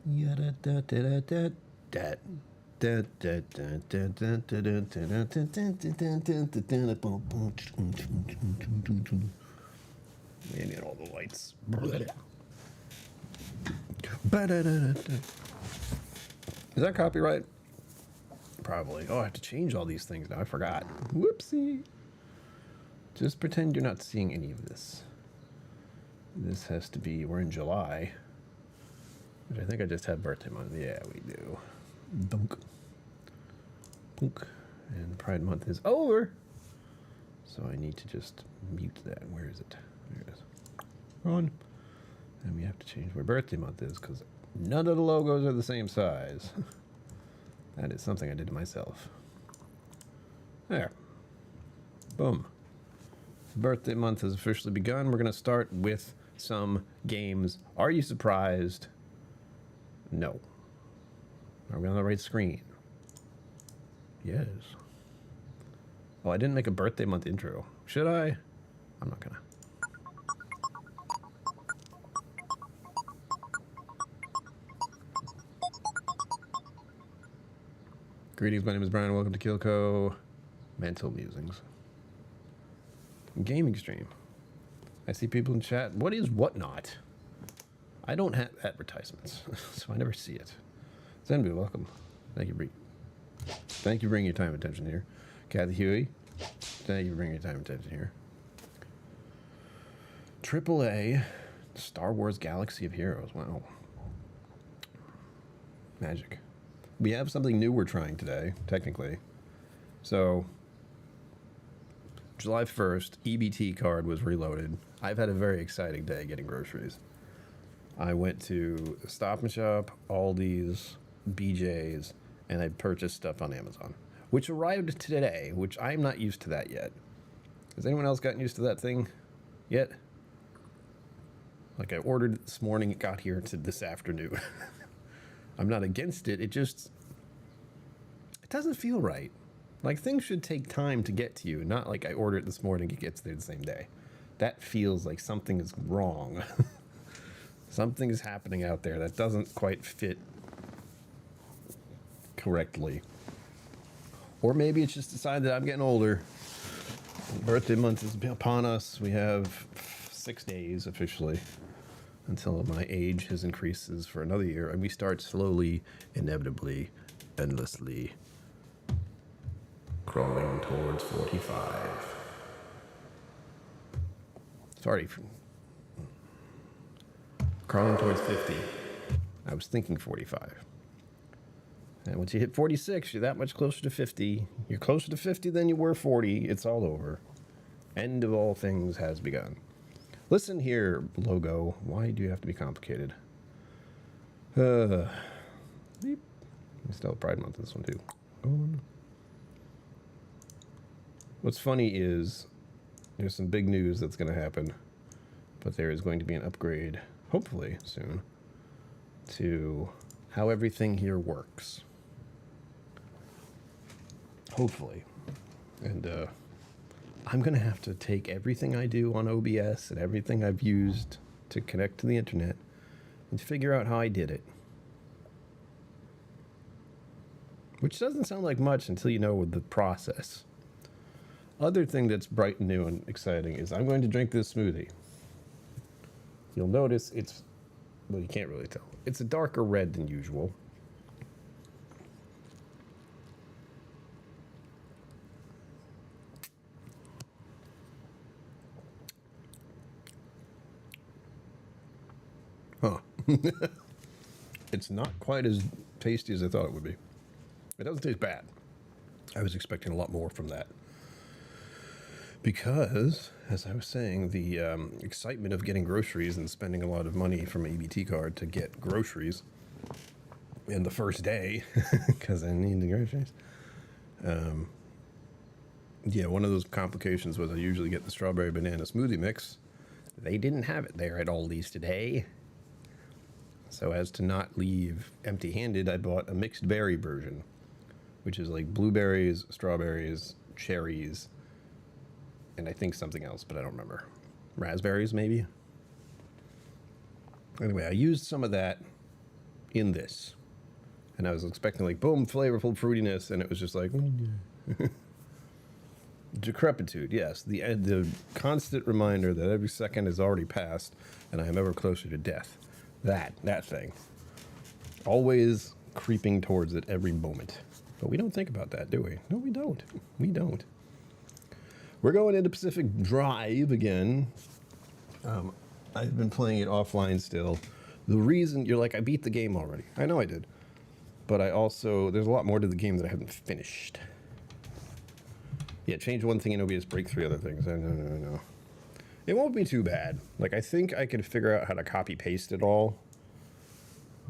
You need all the lights. Is that copyright? Probably. Oh, I have to change all these things now. I forgot. Whoopsie. Just pretend you're not seeing any of this. This has to be, we're in July. Which I think I just had birthday month. Yeah, we do. Dunk. Punk. And Pride Month is over. So I need to just mute that. Where is it? There it is. On. And we have to change where birthday month is because none of the logos are the same size. That is something I did to myself. There. Boom. Birthday month has officially begun. We're going to start with some games. Are you surprised? No. Are we on the right screen? Yes. Oh, I didn't make a birthday month intro. Should I? I'm not gonna. Greetings, my name is Brian. Welcome to KillCo. Mental Musings. Gaming stream. I see people in chat. What is whatnot? I don't have advertisements, so I never see it. Zenbu, welcome. Thank you, thank you for bringing your time and attention here. Kathy Huey, thank you for bringing your time and attention here. AAA, Star Wars Galaxy of Heroes. Wow. Magic. We have something new we're trying today, technically. So, July 1st, EBT card was reloaded. I've had a very exciting day getting groceries. I went to Stop and Shop, Aldi's, BJ's, and I purchased stuff on Amazon, which arrived today, which I'm not used to that yet. Has anyone else gotten used to that thing yet? Like I ordered it this morning, it got here to this afternoon. I'm not against it, it doesn't feel right. Like things should take time to get to you, not like I order it this morning, it gets there the same day. That feels like something is wrong. Something is happening out there that doesn't quite fit correctly. Or maybe it's just decided that I'm getting older. Birthday month is upon us. We have 6 days officially until my age has increases for another year, and we start slowly, inevitably, endlessly crawling towards 45. Sorry. Crawling towards 50. I was thinking 45. And once you hit 46, you're that much closer to 50. You're closer to 50 than you were 40. It's all over. End of all things has begun. Listen here, logo. Why do you have to be complicated? Beep. We still have Pride Month this one too. On. What's funny is there's some big news that's going to happen, but there is going to be an upgrade, hopefully soon, to how everything here works. Hopefully. And I'm going to have to take everything I do on OBS and everything I've used to connect to the internet and figure out how I did it. Which doesn't sound like much until you know the process. Other thing that's bright and new and exciting is I'm going to drink this smoothie. You'll notice it's, well, you can't really tell. It's a darker red than usual. Huh. It's not quite as tasty as I thought it would be. It doesn't taste bad. I was expecting a lot more from that. Because, as I was saying, the excitement of getting groceries and spending a lot of money from an EBT card to get groceries in the first day, because I need the groceries. Yeah, one of those complications was I usually get the strawberry banana smoothie mix. They didn't have it there at Aldi's today. So as to not leave empty-handed, I bought a mixed berry version, which is like blueberries, strawberries, cherries, and I think something else, but I don't remember. Raspberries, maybe? Anyway, I used some of that in this. And I was expecting like, boom, flavorful fruitiness, and it was just like, decrepitude, yes. The constant reminder that every second has already passed and I am ever closer to death. That thing. Always creeping towards it every moment. But we don't think about that, do we? No, we don't. We don't. We're going into Pacific Drive again. I've been playing it offline still. The reason you're like, I beat the game already. I know I did. But I also, there's a lot more to the game that I haven't finished. Yeah, change one thing and it'll just break 3 other things. No. It won't be too bad. Like, I think I can figure out how to copy paste it all.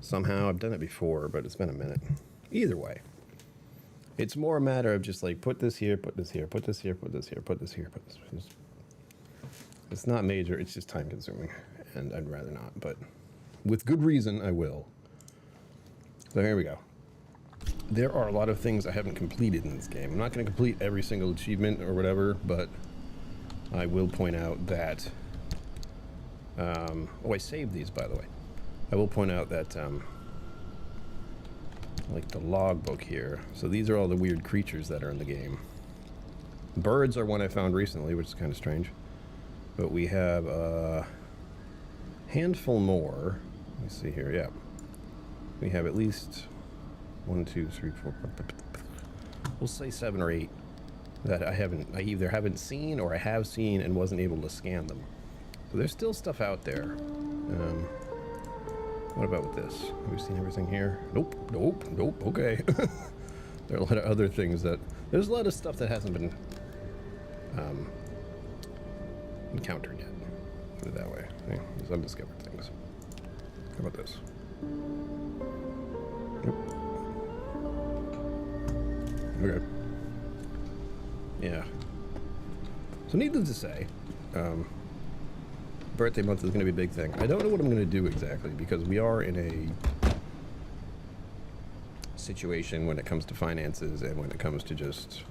Somehow, I've done it before, but it's been a minute. Either way. It's more a matter of just like, put this here, put this here, put this here, put this here, put this here, put this here. It's not major, it's just time consuming. And I'd rather not, but with good reason, I will. So here we go. There are a lot of things I haven't completed in this game. I'm not going to complete every single achievement or whatever, but I will point out that... I saved these, by the way. I will point out that, like the logbook here. So these are all the weird creatures that are in the game. Birds are one I found recently, which is kind of strange. But we have a handful more. Let me see here, yeah. We have at least 1, 2, 3, 4, we'll say 7 or 8 that I either haven't seen or I have seen and wasn't able to scan them. So there's still stuff out there. What about with this? Have we seen everything here? Nope, okay. There are a lot of other things that... There's a lot of stuff that hasn't been encountered yet. Put it that way. Yeah, there's undiscovered things. How about this? Nope. Okay. Yeah. So needless to say, birthday month is going to be a big thing. I don't know what I'm going to do exactly because we are in a situation when it comes to finances and when it comes to just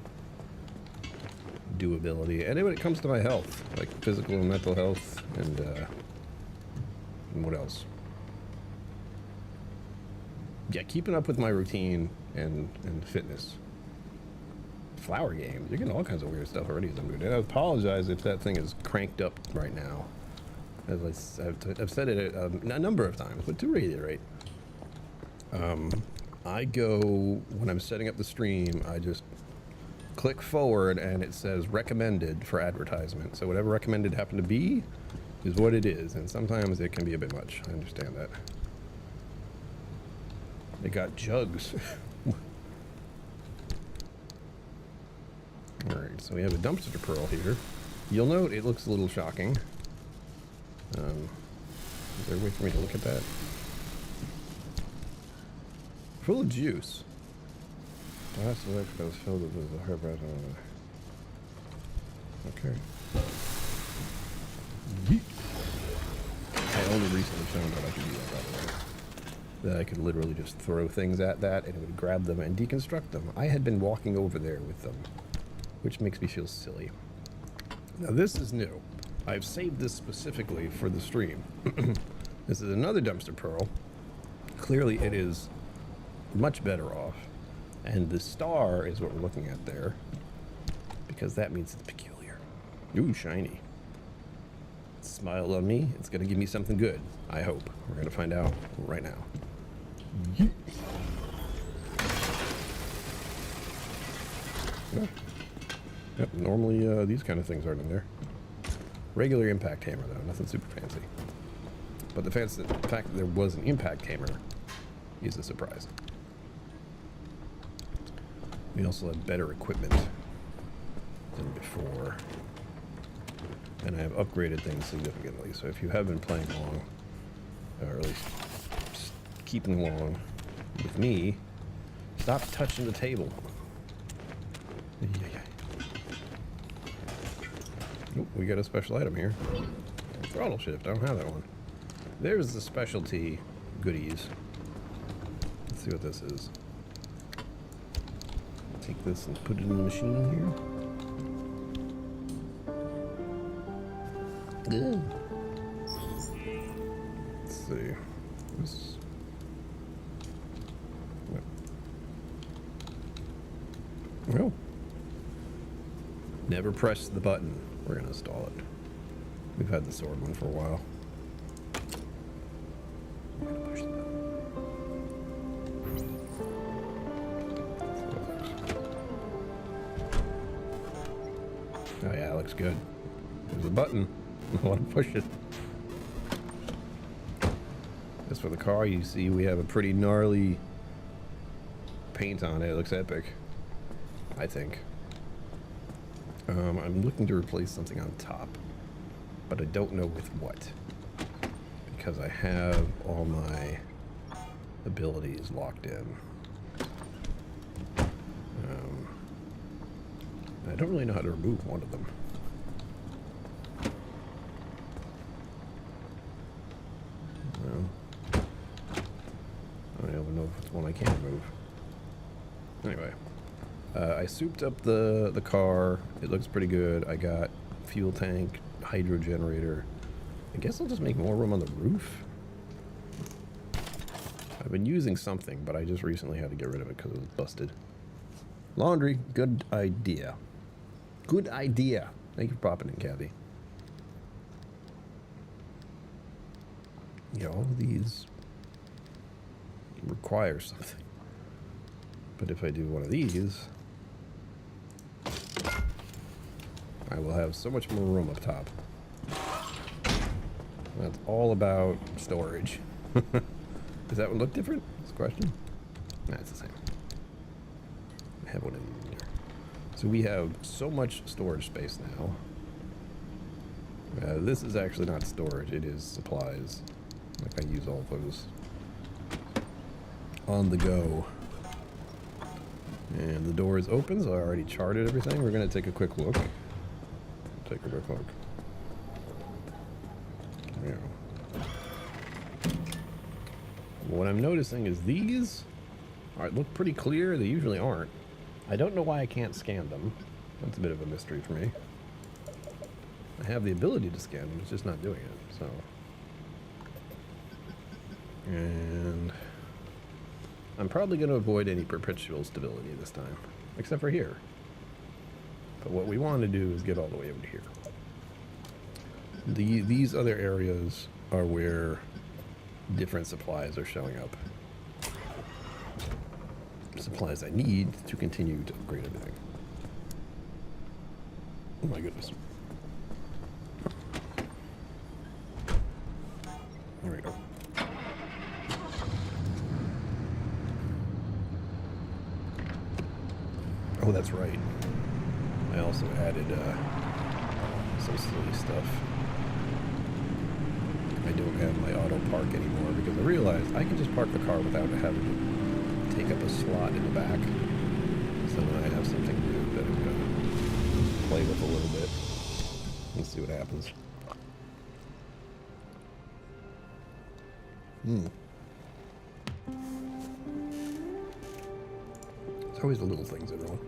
doability and when it comes to my health, like physical and mental health and what else? Yeah, keeping up with my routine and fitness. Flower games. You're getting all kinds of weird stuff already as I'm doing it. I apologize if that thing is cranked up right now. As I've said it a number of times, but to reiterate, I go, when I'm setting up the stream, I just click forward and it says recommended for advertisement. So whatever recommended happened to be is what it is. And sometimes it can be a bit much. I understand that. They got jugs. Alright, so we have a dumpster pearl here. You'll note it looks a little shocking. Is there a way for me to look at that? Full of juice. The last electric was filled with a herb. Okay. I only recently found out I could do that, by the way. That I could literally just throw things at that and it would grab them and deconstruct them. I had been walking over there with them, which makes me feel silly. Now this is new. I've saved this specifically for the stream. This is another dumpster pearl. Clearly it is much better off. And the star is what we're looking at there. Because that means it's peculiar. Ooh, shiny. Smile on me. It's going to give me something good. I hope. We're going to find out right now. Yeah. Yep, normally these kind of things aren't in there. Regular impact hammer though, nothing super fancy. But the fact that there was an impact hammer is a surprise. We also have better equipment than before. And I have upgraded things significantly. So if you have been playing long, or at least keeping long with me, stop touching the table. Oh, we got a special item here. Throttle shift, I don't have that one. There's the specialty goodies. Let's see what this is. Take this and put it in the machine here. Good. Let's see. This. Well, never press the button. We're going to install it. We've had the sword one for a while. I'm going to push the button. Oh yeah, it looks good. There's a button. I want to push it. As for the car, you see we have a pretty gnarly paint on it. It looks epic, I think. I'm looking to replace something on top, but I don't know with what, because I have all my abilities locked in. I don't really know how to remove one of them. No. I don't even know if it's one I can remove. Anyway, I souped up the car. It looks pretty good. I got fuel tank, hydro generator. I guess I'll just make more room on the roof. I've been using something, but I just recently had to get rid of it because it was busted. Laundry, good idea. Good idea. Thank you for popping in, Kathy. Yeah, all of these require something. But if I do one of these, I will have so much more room up top. That's all about storage. Does that one look different? That's the question. Nah, it's the same. I have one in here. So we have so much storage space now. This is actually not storage, it is supplies. Like I use all those on the go. And the door is open, so I already charted everything. We're going to take a quick look. Take a quick look. Yeah. What I'm noticing is these look pretty clear. They usually aren't. I don't know why I can't scan them. That's a bit of a mystery for me. I have the ability to scan them, it's just not doing it, so. And I'm probably going to avoid any perpetual stability this time, except for here. But what we want to do is get all the way over to here. These other areas are where different supplies are showing up. Supplies I need to continue to upgrade everything. Oh my goodness. There we go. Oh, that's right. I also added some silly stuff. I don't have my auto park anymore because I realized I can just park the car without having to take up a slot in the back. So now I have something new that I'm going to play with a little bit and see what happens. It's always the little things, everyone.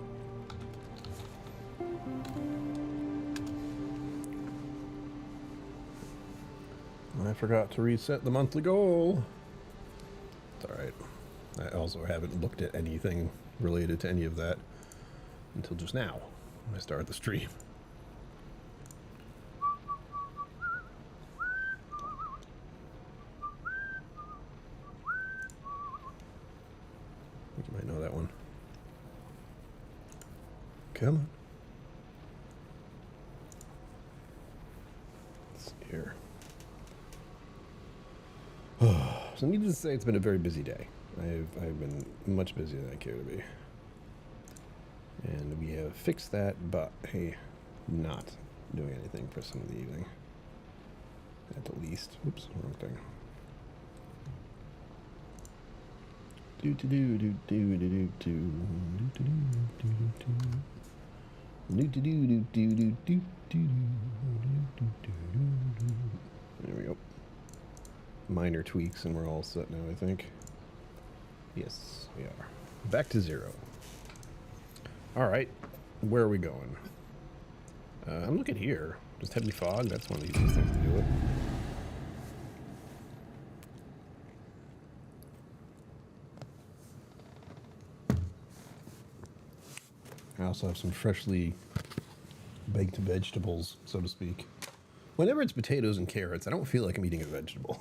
I forgot to reset the monthly goal. It's alright. I also haven't looked at anything related to any of that until just now when I started the stream. I think you might know that one. Come on. Let's see here. So needless to say, it's been a very busy day. I've been much busier than I care to be. And we have fixed that, but hey, not doing anything for some of the evening. At the least. Oops, wrong thing. There we go. Minor tweaks and we're all set now, I think. Yes, we are. Back to 0. Alright, where are we going? I'm looking here. Just heavy fog, that's one of the easiest things to do it. I also have some freshly baked vegetables, so to speak. Whenever it's potatoes and carrots, I don't feel like I'm eating a vegetable.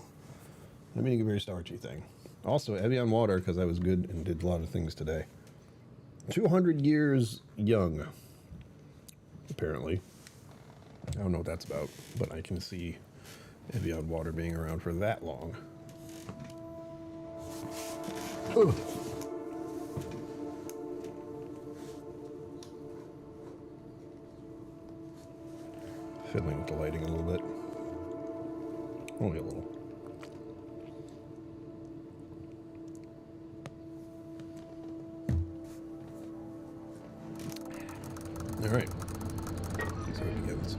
I'm eating a very starchy thing. Also, Evian water, because I was good and did a lot of things today. 200 years young, apparently. I don't know what that's about, but I can see Evian water being around for that long. Ugh. Fiddling with the lighting a little bit. Only a little. All right. Let's see how it begins.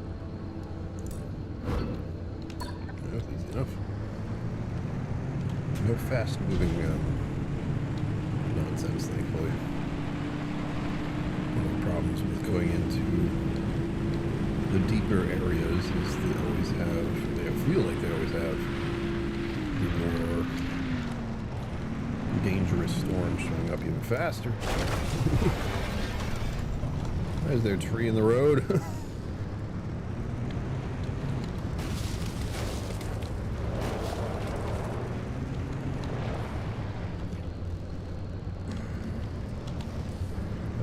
That's easy enough. No fast-moving nonsense, thankfully. One of the problems with going into the deeper areas is they always have, they feel like they always have the more dangerous storms showing up even faster. Why is there a tree in the road? I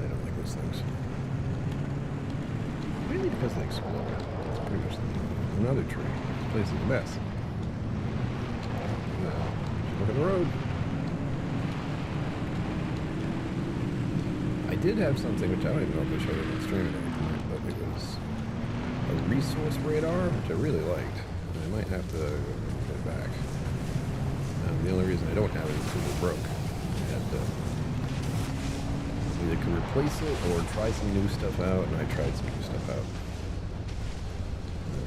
don't like those things. Mainly because they explode. That's pretty much another tree. This place is a mess. Look at the road. I did have something, which I don't even know if I showed it on stream at any point, but it was a resource radar, which I really liked. And I might have to get it back. The only reason I don't have it is because it broke. I had to either could replace it or try some new stuff out, and I tried some new stuff out.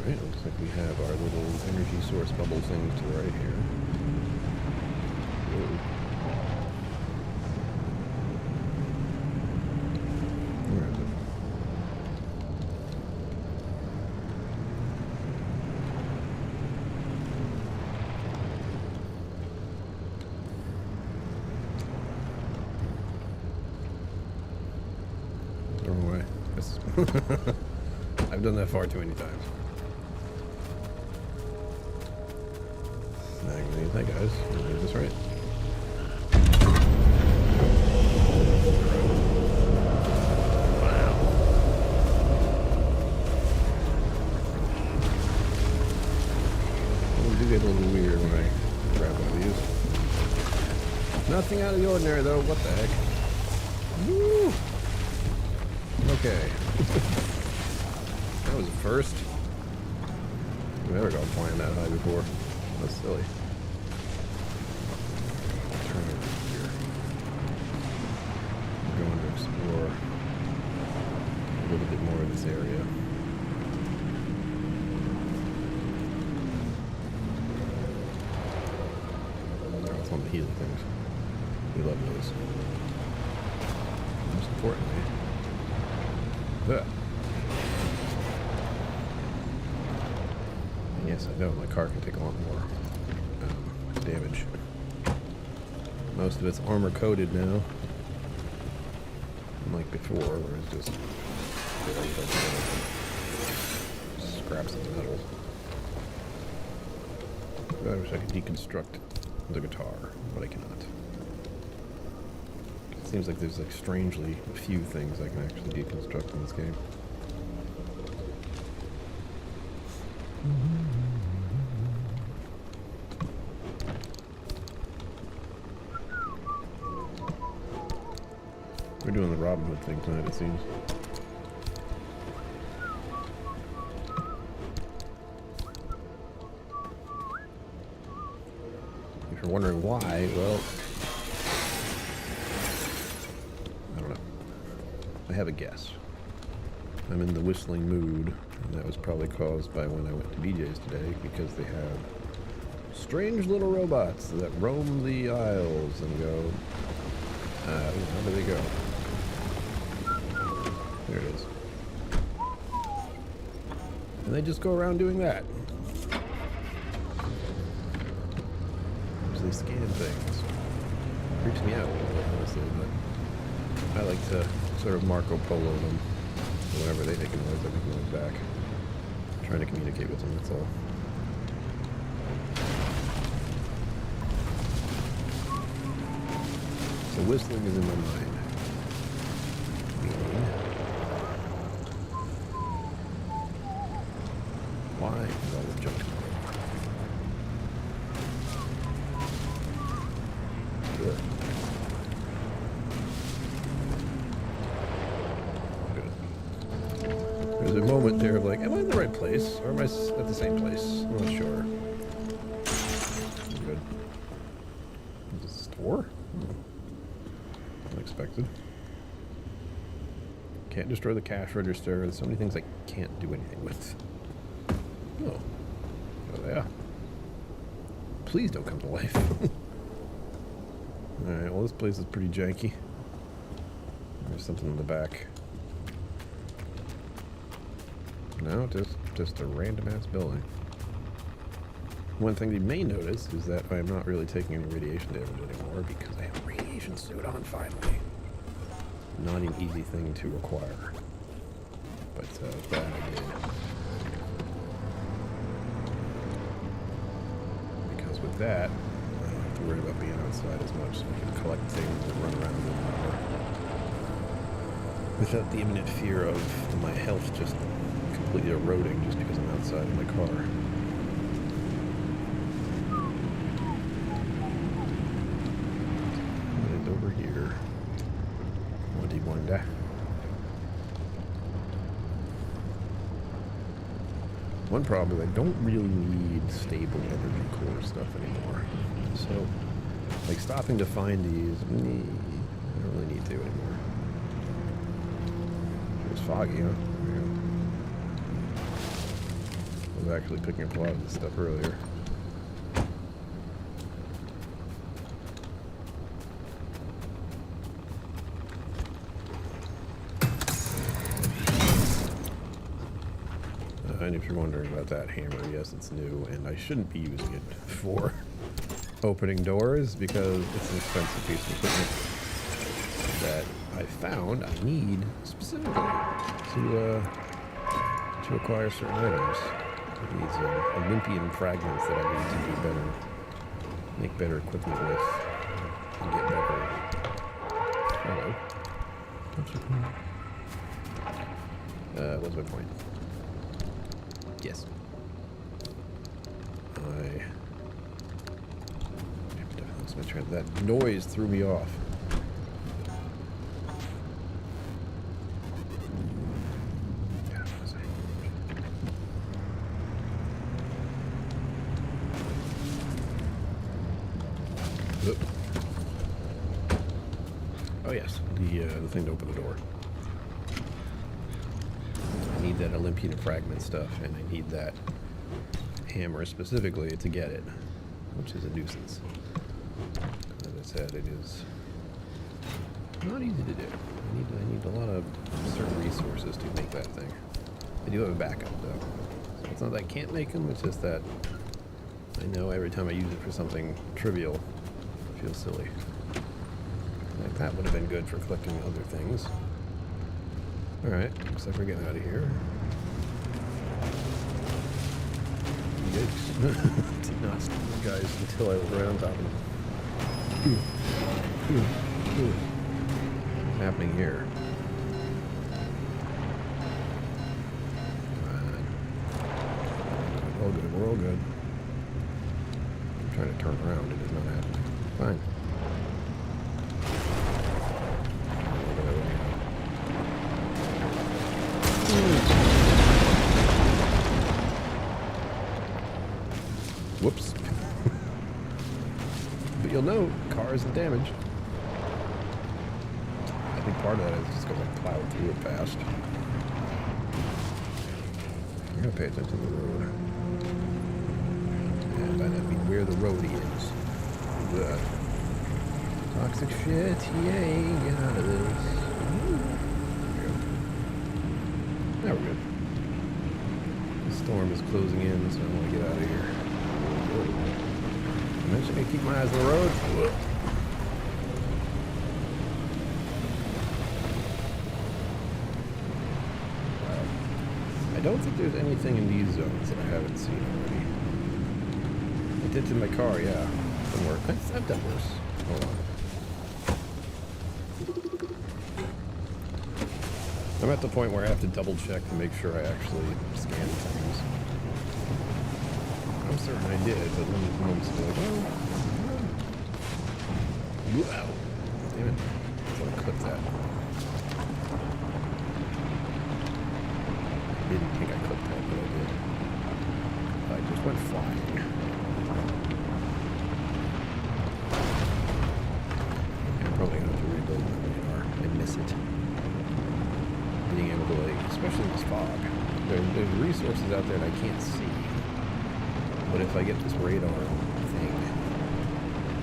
Alright, looks like we have our little energy source bubble things to the right here. Whoa. Where is it? Wrong way. Yes. I've done that far too many times. Hey guys, is this right? Wow. Well, we do get a little weird when I grab one of these. Nothing out of the ordinary though, what the heck? Woo! Okay. That was a first. I've never gone flying that high before. That's silly. Turn over here. We're going to explore a little bit more of this area. That's one of the healing things. We love those. Most importantly, that. And yes, I know my car can take a lot more damage. Most of it's armor coated now, unlike before, where it's just scraps of metal. I wish I could deconstruct the guitar, but I cannot. It seems like there's like strangely few things I can actually deconstruct in this game. We're doing the Robin Hood thing tonight, it seems. If you're wondering why, well, I don't know. I have a guess. I'm in the whistling mood, and that was probably caused by when I went to BJ's today, because they have strange little robots that roam the aisles and go, how do they go? There it is. And they just go around doing that. So they scan things. Creeps me out a little bit, honestly, but I like to sort of Marco Polo them. Whenever they make a noise, I make a noise back. I'm trying to communicate with them, that's all. So whistling is in my mind. Meaning, why is all the junk good? Good. There's a moment there of like, am I in the right place? Or am I at the same place? I'm not sure. Good. Is this a store? Unexpected. Can't destroy the cash register. There's so many things I can't do anything with. Oh. Oh, yeah. Please don't come to life. Alright, well, this place is pretty janky. There's something in the back. No, just a random-ass building. One thing you may notice is that I am not really taking any radiation damage anymore because I have a radiation suit on finally. Not an easy thing to acquire. But glad I did. Because with that, I don't have to worry about being outside as much, so I can collect things and run around a little more. Without the imminent fear of my health just completely eroding just because I'm outside in my car. And over here. Wonder. One problem is I don't really need stable energy core stuff anymore. So, like stopping to find these, I don't really need to anymore. It was foggy, huh? Yeah. I was actually picking up a lot of this stuff earlier. And if you're wondering about that hammer, yes, it's new, and I shouldn't be using it for opening doors because it's an expensive piece of equipment that I found I need specifically to acquire certain items. These Olympian fragments that I need to do better, make better equipment with, and get better. Hello. What's my point? Yes. That noise threw me off. Oh yes, the thing to open the door. I need that Olympian fragment stuff, and I need that hammer specifically to get it, which is a nuisance. As I said, it is not easy to do. I need a lot of certain resources to make that thing. I do have a backup though. So it's not that I can't make them, it's just that I know every time I use it for something trivial, it feels silly. Like that would have been good for collecting other things. Alright, looks like we're getting out of here. Yikes. Did not stop the guys until I was right on top of them. What's happening here? All good, we're all good. I'm trying to turn around, it is not happening. Fine. Whoops. But you'll know, car isn't damaged. I think part of that is just because I plowed through it fast. I'm going to pay attention to the road. And by that I mean where the road is. The toxic shit, yay, get out of this. There we go. Now we're good. The storm is closing in, so I want to get out of here. I'm actually going to keep my eyes on the road. don't think there's anything in these zones that I haven't seen already. I did to my car, yeah. Didn't work. I've done worse. Hold on. I'm at the point where I have to double check to make sure I actually scanned things. I'm certain I did, but then the moments ago, like, oh, wow. Damn it. I thought I clipped that. I didn't think I clipped that, but I did. I just went flying. Yeah, I'm probably going to have to rebuild my radar. I miss it. Being able to, like, especially in this fog. There's resources out there that I can't see. But if I get this radar thing,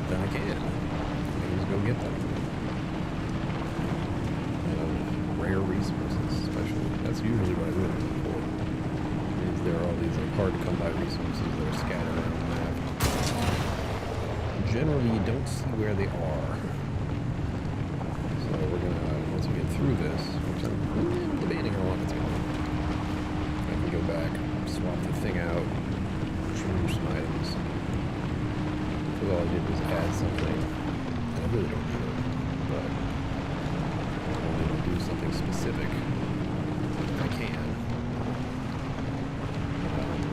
then I can. I can just go get them. Rare resources, especially. That's usually what I really look for. Is there are all these like hard to come by resources that are scattered around the map. Generally, you don't see where they are. So we're gonna, once we get through this, which I'm debating how long it's gonna be. I can go back, swap the thing out, change some items. Because all I did was add something, and I really don't know, but I'm only going to do something specific if I can.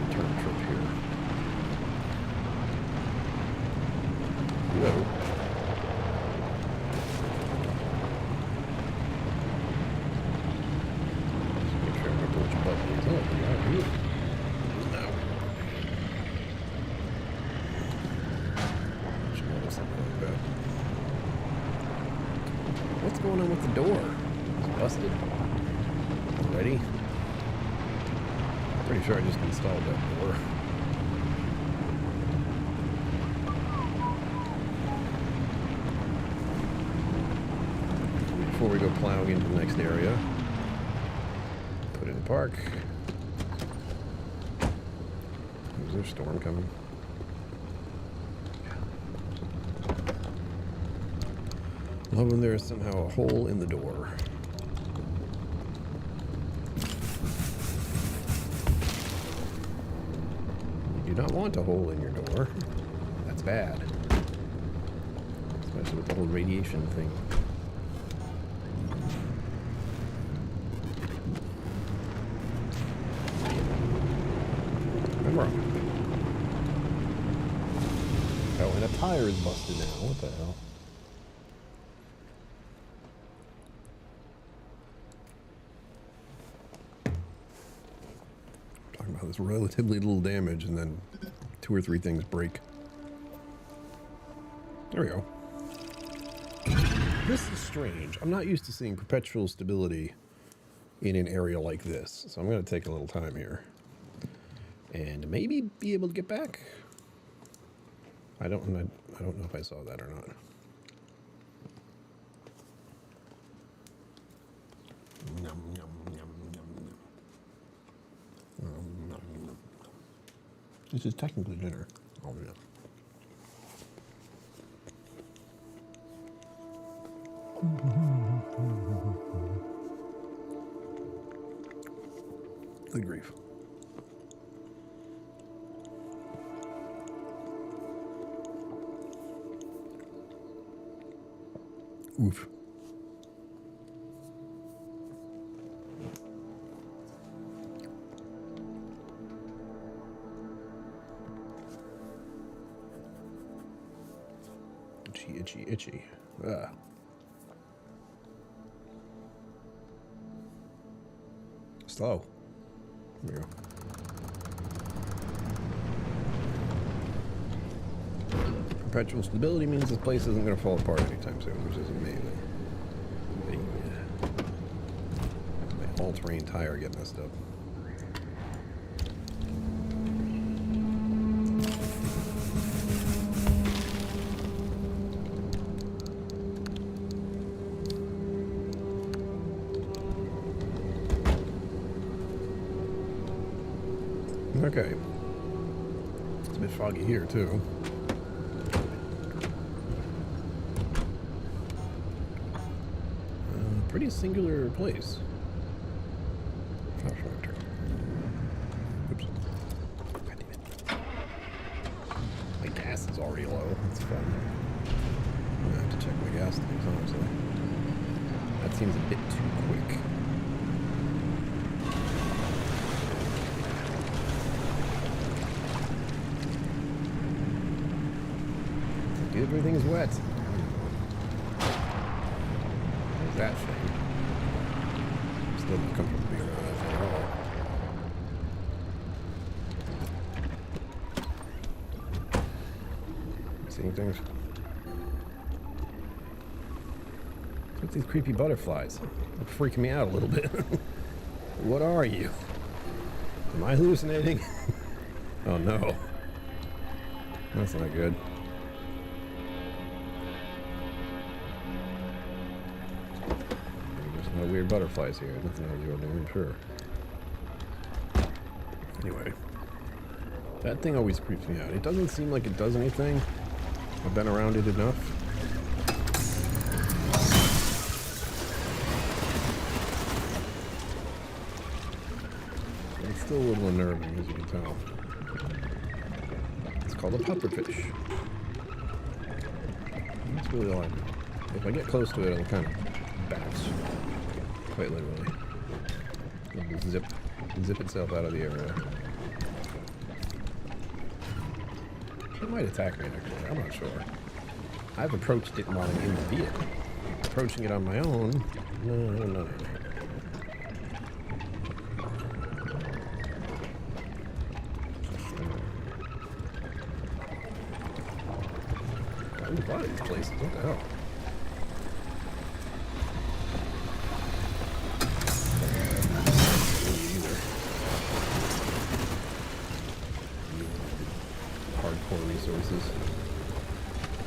Return trip here. Whoa. Just make sure I remember which button is up. Yeah, here. What's going on with the door? It's busted. Ready? Pretty sure I just installed that door. Before we go plowing into the next area, put it in park. Is there a storm coming? Love when there is somehow a hole in the door. You do not want a hole in your door. That's bad. Especially with the whole radiation thing. I'm wrong. Oh, and a tire is busted now. What the hell? It's relatively little damage, and then 2 or 3 things break. There we go. This is strange. I'm not used to seeing perpetual stability in an area like this, so I'm going to take a little time here and maybe be able to get back. I don't know if I saw that or not. Yum, yum, yum, yum, yum. This is technically dinner. Oh, yeah. Good grief. Oof. Itchy, itchy. Ah. Slow. There we go. Perpetual stability means this place isn't going to fall apart anytime soon, which is amazing. My all-terrain tire get messed up. Okay. It's a bit foggy here, too. Pretty singular place. Oh, short turn. gas things, honestly. That seems a bit too quick. Everything's wet. There's that thing. Still not comfortable being around that thing at all. Seeing things? What's with these creepy butterflies? They're freaking me out a little bit. What are you? Am I hallucinating? Oh no. That's not good. No weird butterflies here. Nothing unusual, I'm sure. Anyway, that thing always creeps me out. It doesn't seem like it does anything. I've been around it enough. It's still a little unnerving, as you can tell. It's called a pufferfish. That's really all I do. If I get close to it, it'll kind of bounce. Quite literally. It'll zip itself out of the area. It might attack me, actually. I'm not sure. I've approached it while I'm in the vehicle. Approaching it on my own? No. I've bought these places. What the hell? Resources,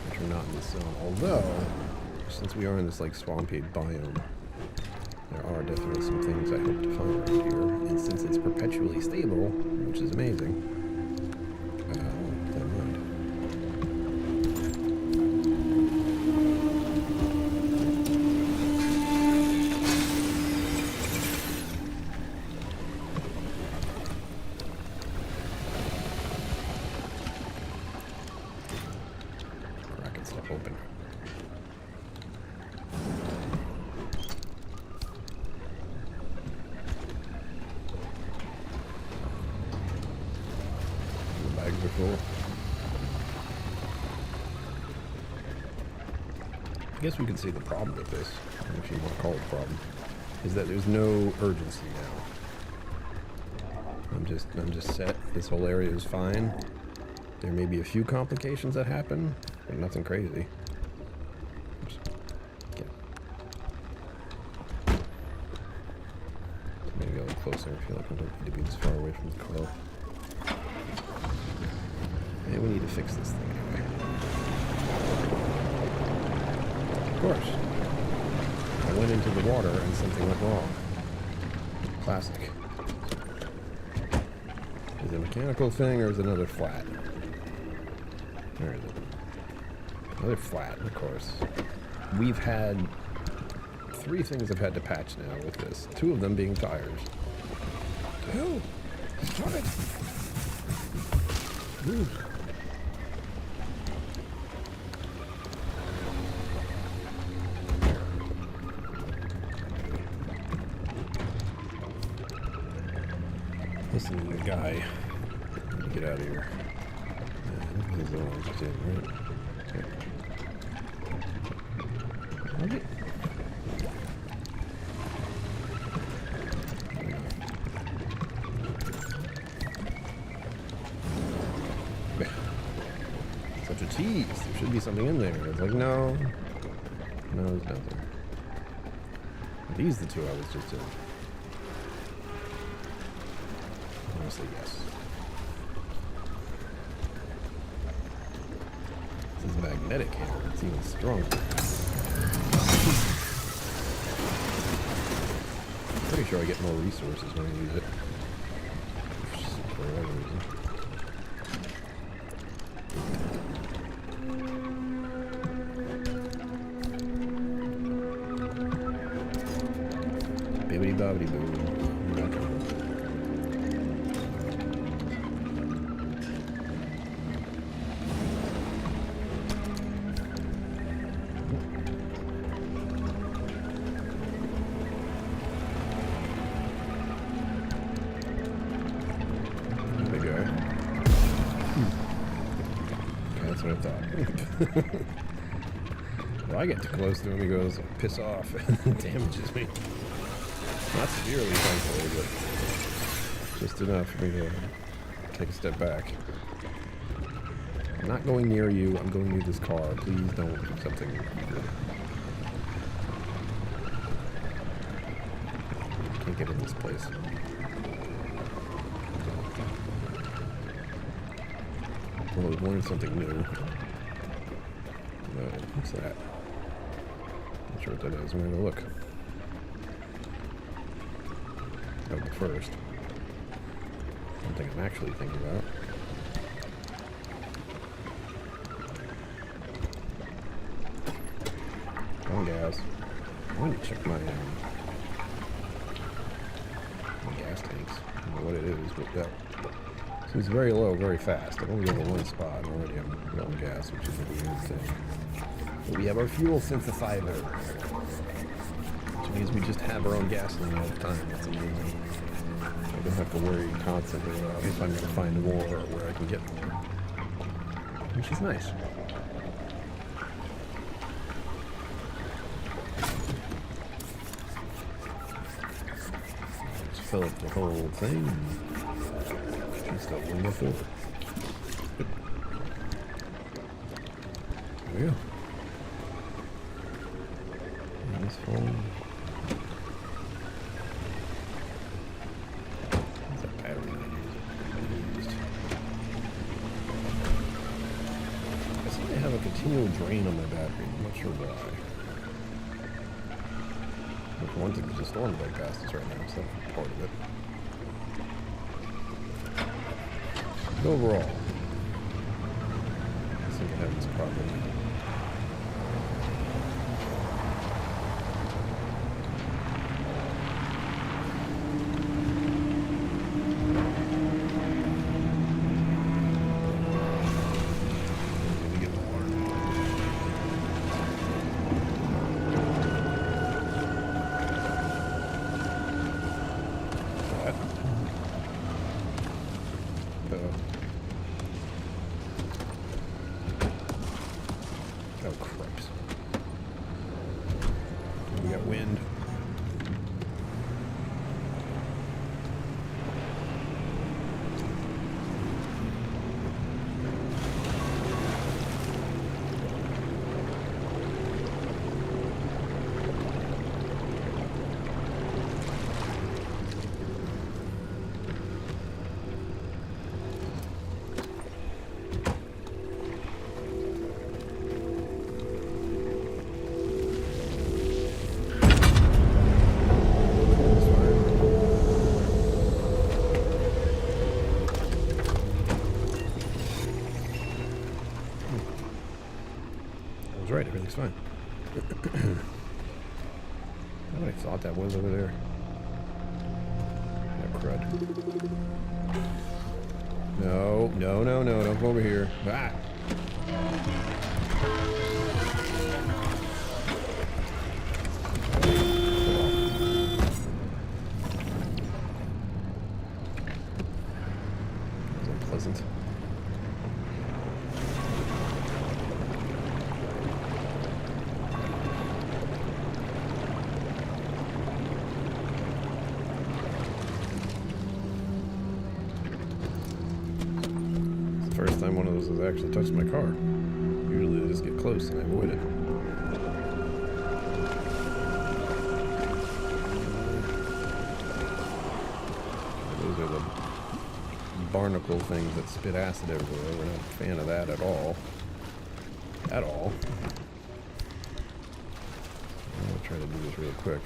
which are not in this zone. Although, since we are in this like swampy biome, there are definitely some things I hope to find around here. And since it's perpetually stable, which is amazing, never mind. Open. The bags are full. I guess we could say the problem with this, if you want to call it a problem, is that there's no urgency now. I'm just set. This whole area is fine. There may be a few complications that happen, but nothing crazy. Maybe go a little closer. I feel like I don't need to be this far away from the car. Maybe we need to fix this thing anyway. Of course. I went into the water and something went wrong. Classic. Is it a mechanical thing or is it another flat? Where is it? Another flat, of course. We've had 3 things I've had to patch now with this. 2 of them being tires. Hell! Stop it! Ooh. Listen to the guy. Get out of here. This is the one just in, right? Okay. Such a tease. There should be something in there. It's like, no. No, there's nothing. These are the 2 I was just in. Honestly, yes. This is magnetic here. It's even stronger. Pretty sure I get more resources when I use it. For whatever reason. Bibbidi bobbidi boo. Okay. If I get too close to him, he goes, piss off. Damages me. Not severely, thankfully, but just enough for me to take a step back. I'm not going near you. I'm going near this car. Please don't do something weird. Can't get in this place. Well, we've learned something new. What's that? Not sure what that is. I'm going to look. Oh, but first, something I'm actually thinking about. On gas. I want to check my gas tanks. I don't know what it is, but that seems very low, very fast. I've only got one spot, and already I'm low on gas, which is a weird thing. But we have our fuel synthesizer, which means we just have our own gasoline all the time. That's amazing. I don't have to worry constantly about if I'm going to find more or where I can get more, which is nice. Just fill up the whole thing and just open the door. There we go. And this phone. What's that battery I used? I seem to have a continual drain on my battery. I'm not sure why. But for one thing, there's a storm right past us right now, so that's part of it. But overall, I think I have this problem. Oh, cripes. We got wind. Right, everything's fine. Nobody thought that was over there. Oh, crud. No, no, no, no, don't come over here. Ah! That was unpleasant. First time one of those has actually touched my car. Usually they just get close and I avoid it. Those are the barnacle things that spit acid everywhere. We're not a fan of that at all. At all. I'm going to try to do this real quick.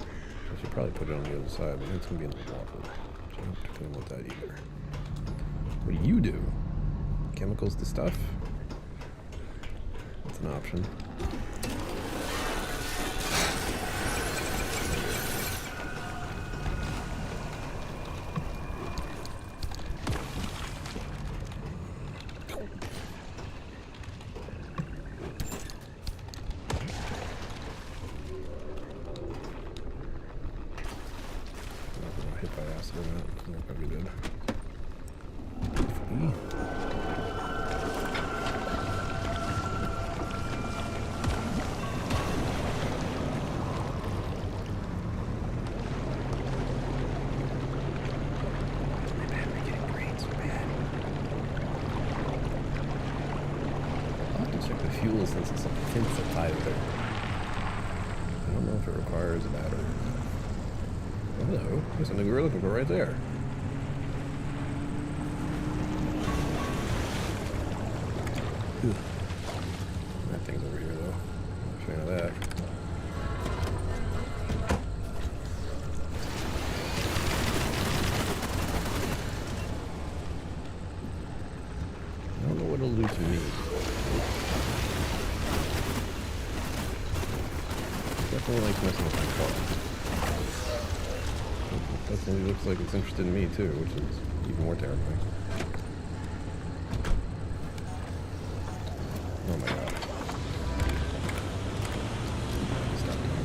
I should probably put it on the other side, but it's going to be in the water. So I don't particularly want that either. What do you do? Chemicals to stuff? That's an option. Hit by acid or not. It's not gonna be good. there's a battery. Oh, hello. There's something we were looking for right there. Ugh. That thing's over here, though. Not a fan of that. I don't know what it'll do to me. Definitely likes messing with my car. It definitely looks like it's interested in me too, which is even more terrifying. Oh my god. Stop doing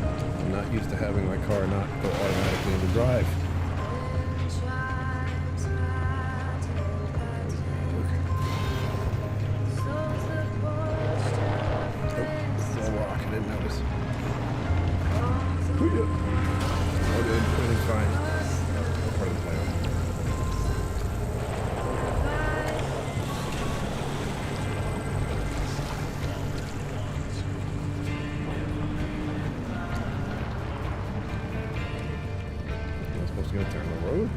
that. I'm not used to having my car not go automatically into drive. Gonna turn the road.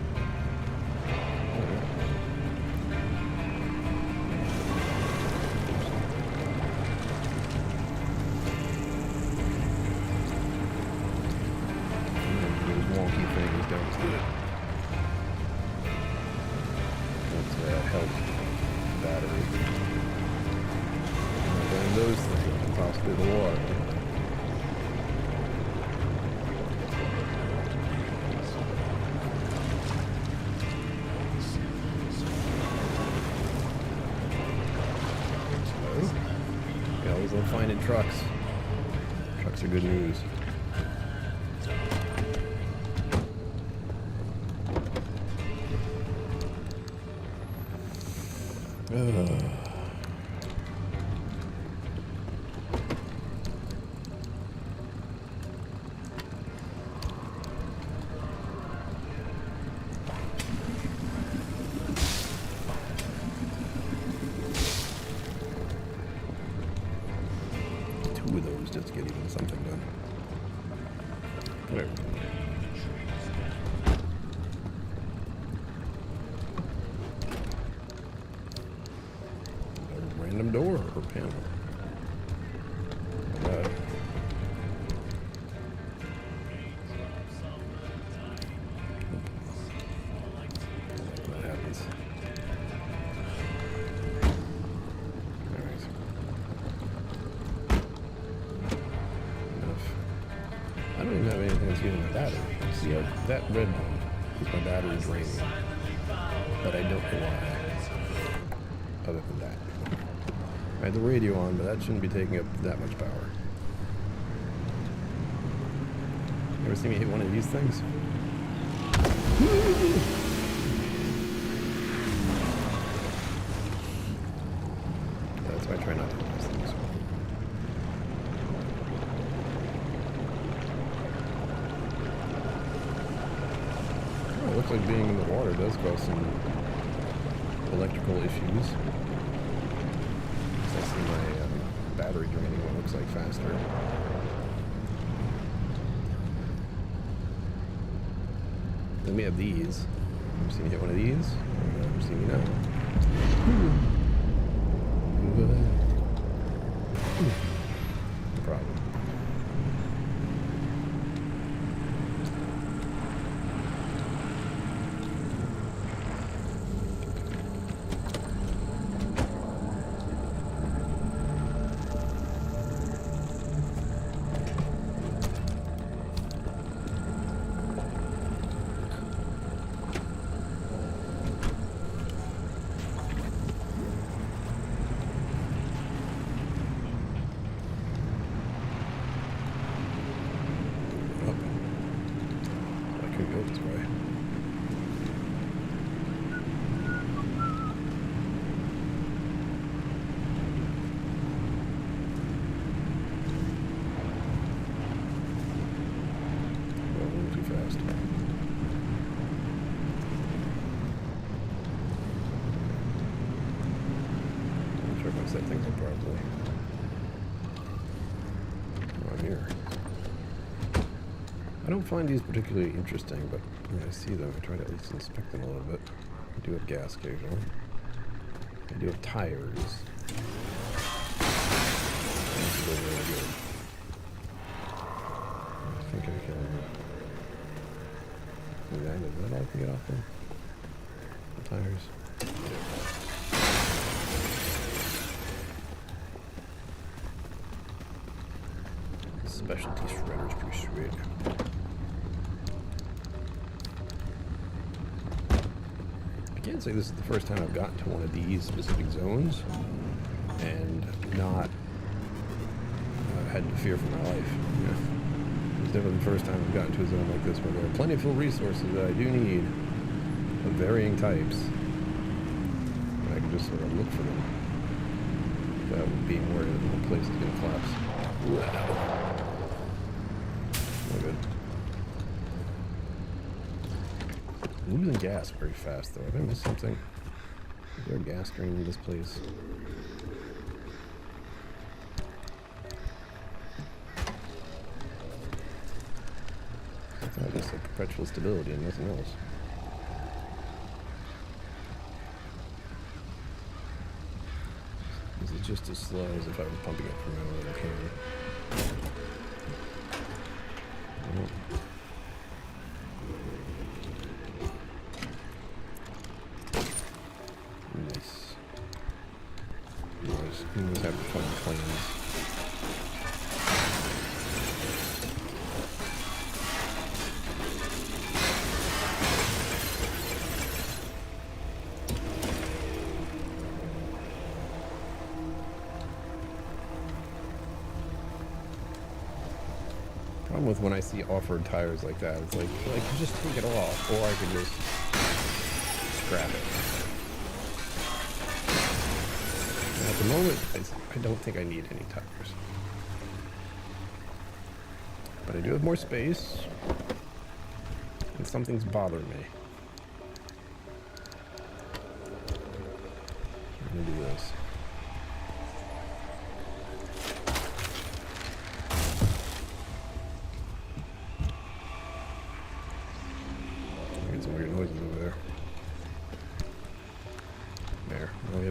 Those wonky things don't help battery. And then those things and possibly the water. We'll find in trucks. Trucks are good news. With those just to get even something done. Whatever. A random door or panel. That happens. I don't even have anything that's using my battery. See, that red one is my battery draining. But I don't know why. Other than that. I had the radio on, but that shouldn't be taking up that much power. You ever see me hit one of these things? That's why I try not to hit those things. It looks like being in the water does cause some electrical issues. I see my battery draining what looks like faster. Then we have these. Ever seen me hit one of these? Never seen me now. No problem. don't find these particularly interesting, but when I see them, I try to at least inspect them a little bit. I do have gas occasionally. I do have tires. These are really good. I think I can... Is that all I can get off them? The tires. Specialty shredder's pretty sweet. I can't say this is the first time I've gotten to one of these specific zones and not had to fear for my life. Yeah. It's definitely the first time I've gotten to a zone like this where there are plentiful resources that I do need of varying types. And I can just sort of look for them without being worried that the whole place is going to collapse. Wow. Good. I'm losing gas very fast though. Have I missed something? Is there a gas drain in this place? I thought it was like perpetual stability and nothing else. Is it just as slow as if I was pumping it from my own little can? Nice. You always have to find planes. Problem with when I see offered tires like that, it's like just take it off, or I could just scrap it. And at the moment, I don't think I need any tires. But I do have more space, and something's bothering me. I'm gonna do this.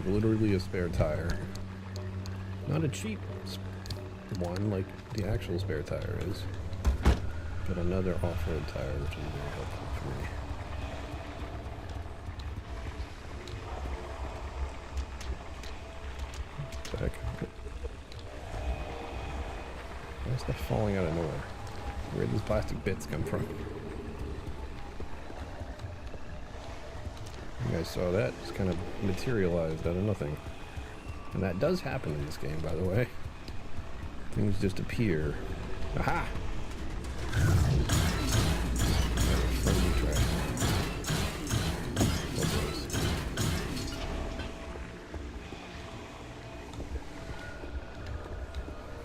Literally a spare tire. Not a cheap one like the actual spare tire is, but another off-road tire, which is very helpful for me. What the heck? Why is that falling out of nowhere? Where did these plastic bits come from? You guys saw that just kind of materialized out of nothing. And that does happen in this game, by the way. Things just appear. Aha! Friendly trash.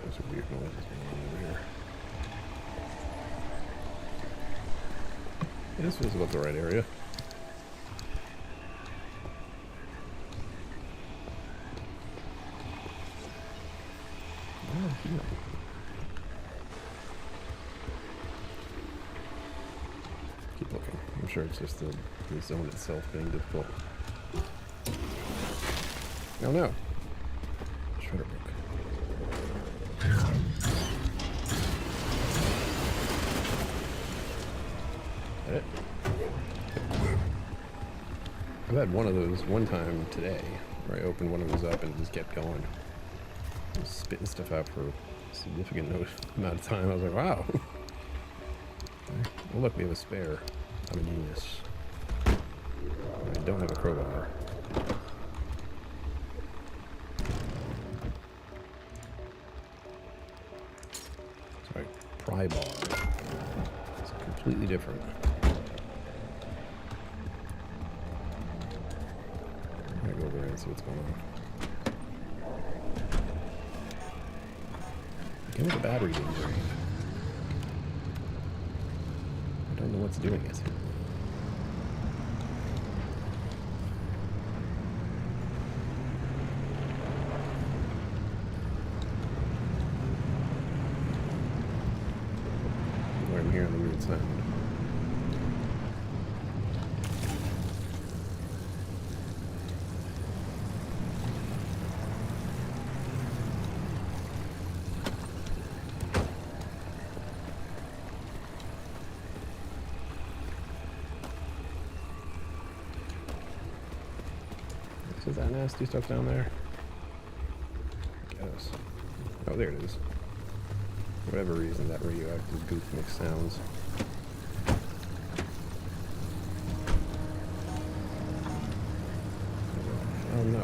There's a weird noise going on over here. Yeah, this feels about the right area. Keep looking. I'm sure it's just the zone itself being difficult. Oh no. Shredder book. Is that it? I've had one of those one time today where I opened one of those up and it just kept going. Spitting stuff out for a significant amount of time. I was like, wow. Well, look, we have a spare. I'm a genius. I don't have a crowbar. Sorry, pry bar. It's completely different. I'm gonna go over there and see what's going on. Give me the battery being drained. I don't know what's doing it. Where I'm hearing hearing the weird sound. Is that nasty stuff down there? I guess. Oh, there it is. For whatever reason, that radioactive goop makes sounds. Oh no.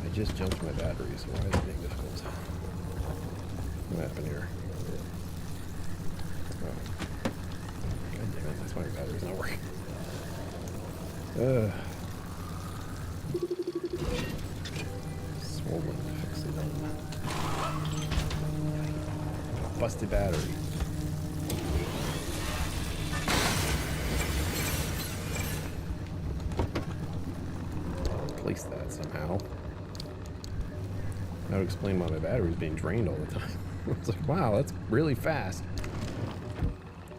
I just jumped my battery, so why is it being difficult? What happened here? Oh. God damn it, that's why your battery's not working. Swollen, fix it on. Busted battery. Replace that somehow. That would explain why my battery's being drained all the time. It's like, wow, that's really fast.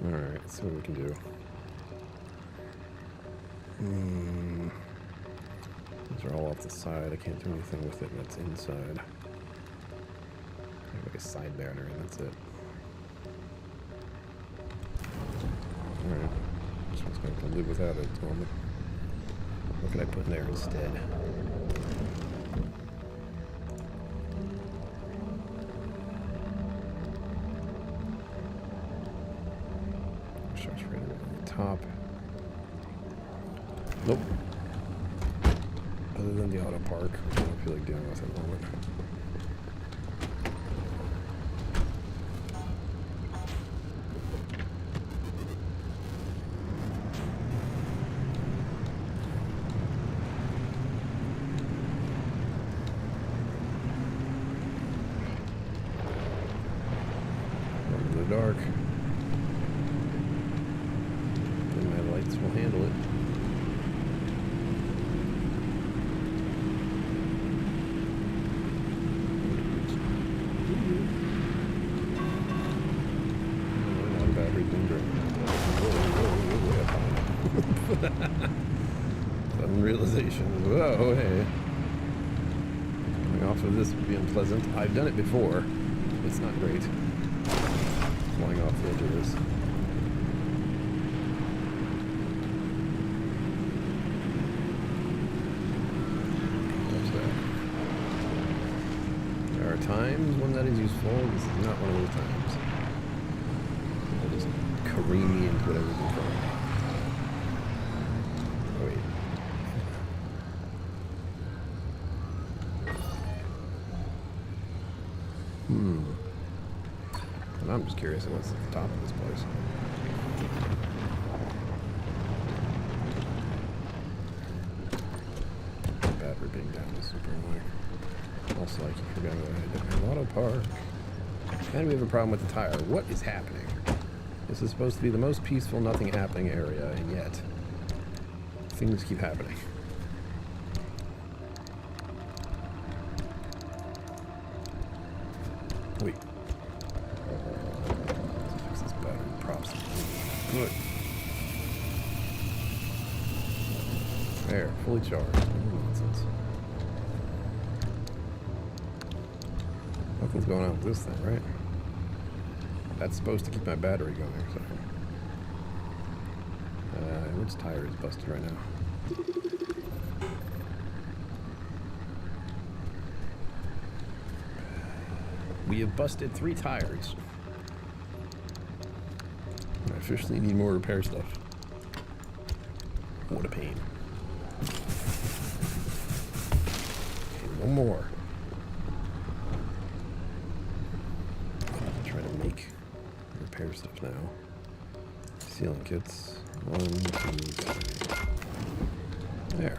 Alright, let's see what we can do. These are all off the side. I can't do anything with it that's inside. I have like a side battery and that's it. Alright. This one's going to live without it at the moment. What can I put in there instead? Starts right over the top. Nope. Other than the auto park, which I don't feel like dealing with at the moment. Into the dark. And my lights will handle it. Sudden realization. Whoa, hey. Coming off of this would be unpleasant. I've done it before. It's not great. Flying off the edge of this. What's that? There are times when that is useful. This is not one of those times. It'll just careen me into whatever's in front of me. And I'm just curious of what's at the top of this place. The battery being down is super annoying. Also, I keep forgetting that I didn't have auto park. And we have a problem with the tire. What is happening? This is supposed to be the most peaceful, nothing happening area, and yet things keep happening. Wait. Let's fix this battery props. Good. There, fully charged. No nonsense. Nothing's going on with this thing, right? That's supposed to keep my battery going, so. Which tire is busted right now? We have busted 3 tires. I officially need more repair stuff. What a pain. Okay, one more. I'll try to make repair stuff now. Sealing kits. 1, 2, 3. There.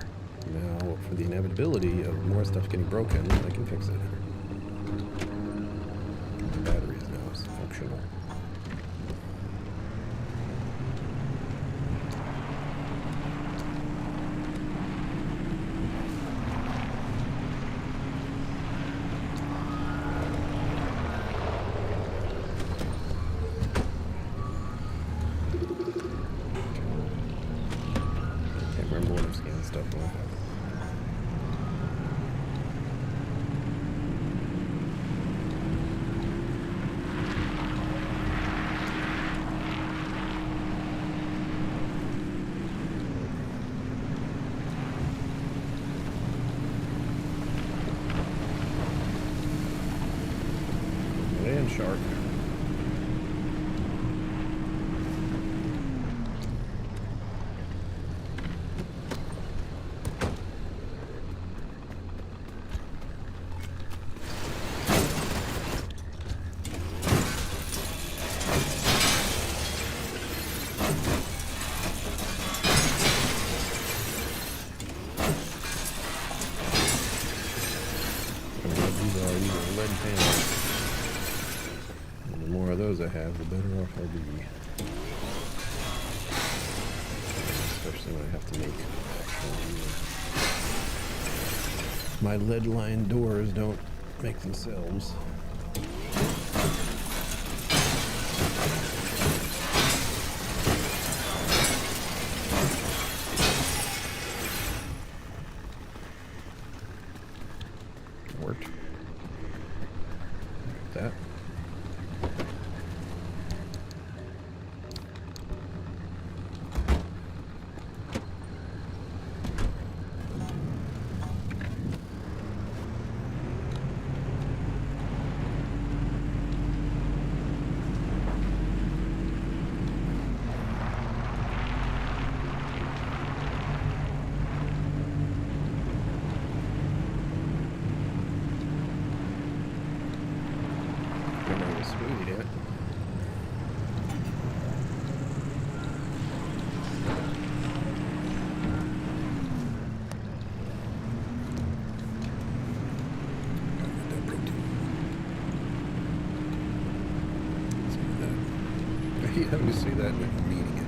Now, for the inevitability of more stuff getting broken, I can fix it. The battery is now functional. shark. I have, the better off I'll be. Especially when I have to make actual. My lead lined doors don't make themselves. Worked. That. Having to say that and meaning it.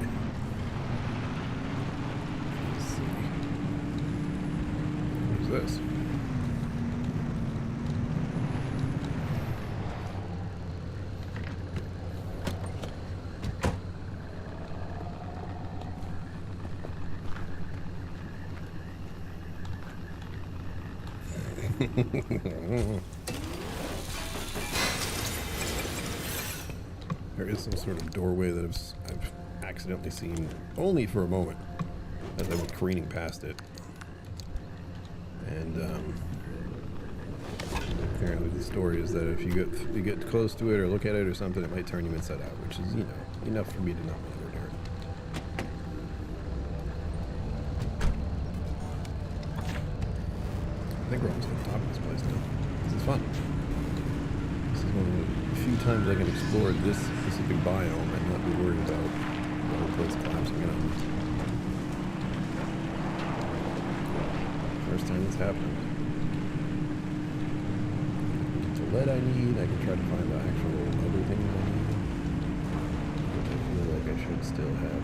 Let's see. What is this? There is some sort of doorway that I've accidentally seen only for a moment as I was careening past it. And apparently the story is that if you get close to it or look at it or something, it might turn you inside out, which is, you know, enough for me to not want to go near it. I think we're almost at the top of this place now. This is fun. This is one of the few times I can explore this specific biome and not be worried about the whole place collapsing in on me. First time it's happened. Get the lead I need, I can try to find the actual other thing I need. I feel like I should still have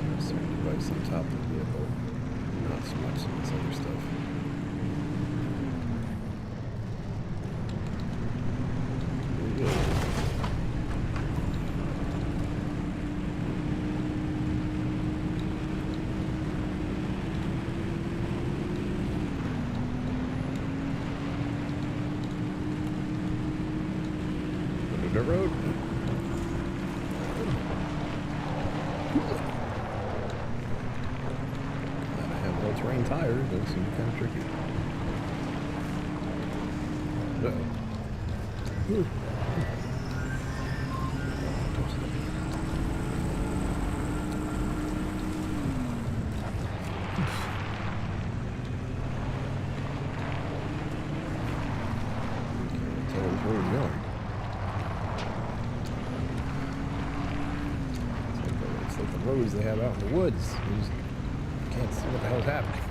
a certain device on top of the vehicle. Not so much some of this other stuff. The road. Glad I have all-terrain tires. Those seem kind of tricky. Uh-oh. Can't tell where we're going. The roads they have out in the woods. You just can't see what the hell's happening.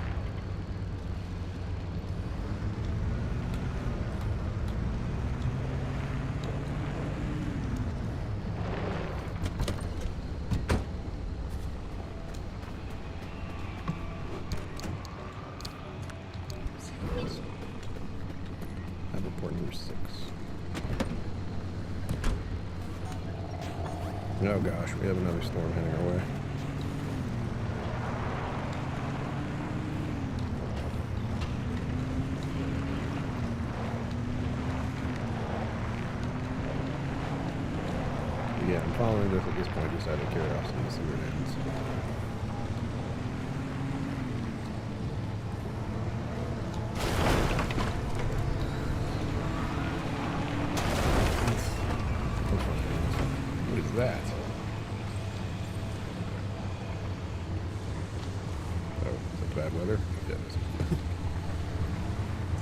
Have report number 6. Oh gosh, we have another storm heading our way. Yeah, I'm following this at this point just out of curiosity to see where it ends. that? Oh, is that bad weather? Yeah, it is.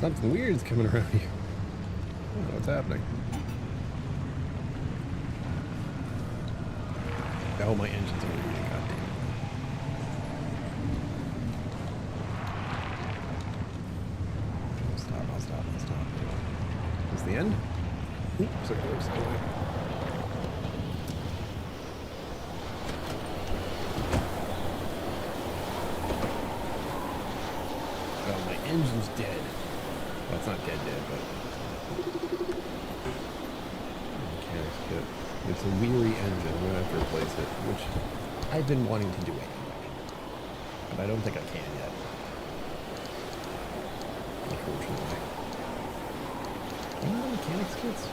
Something weird's coming around here. I don't know what's happening. Oh, my engine's overheating. Goddamn. I'll stop. Is this the end? Oops, so close. Oh, my engine's dead. Well, it's not dead, but... Mechanics kit. It's a weary engine. I'm going to have to replace it, which I've been wanting to do anyway. But I don't think I can yet. Unfortunately. Any other mechanics kits?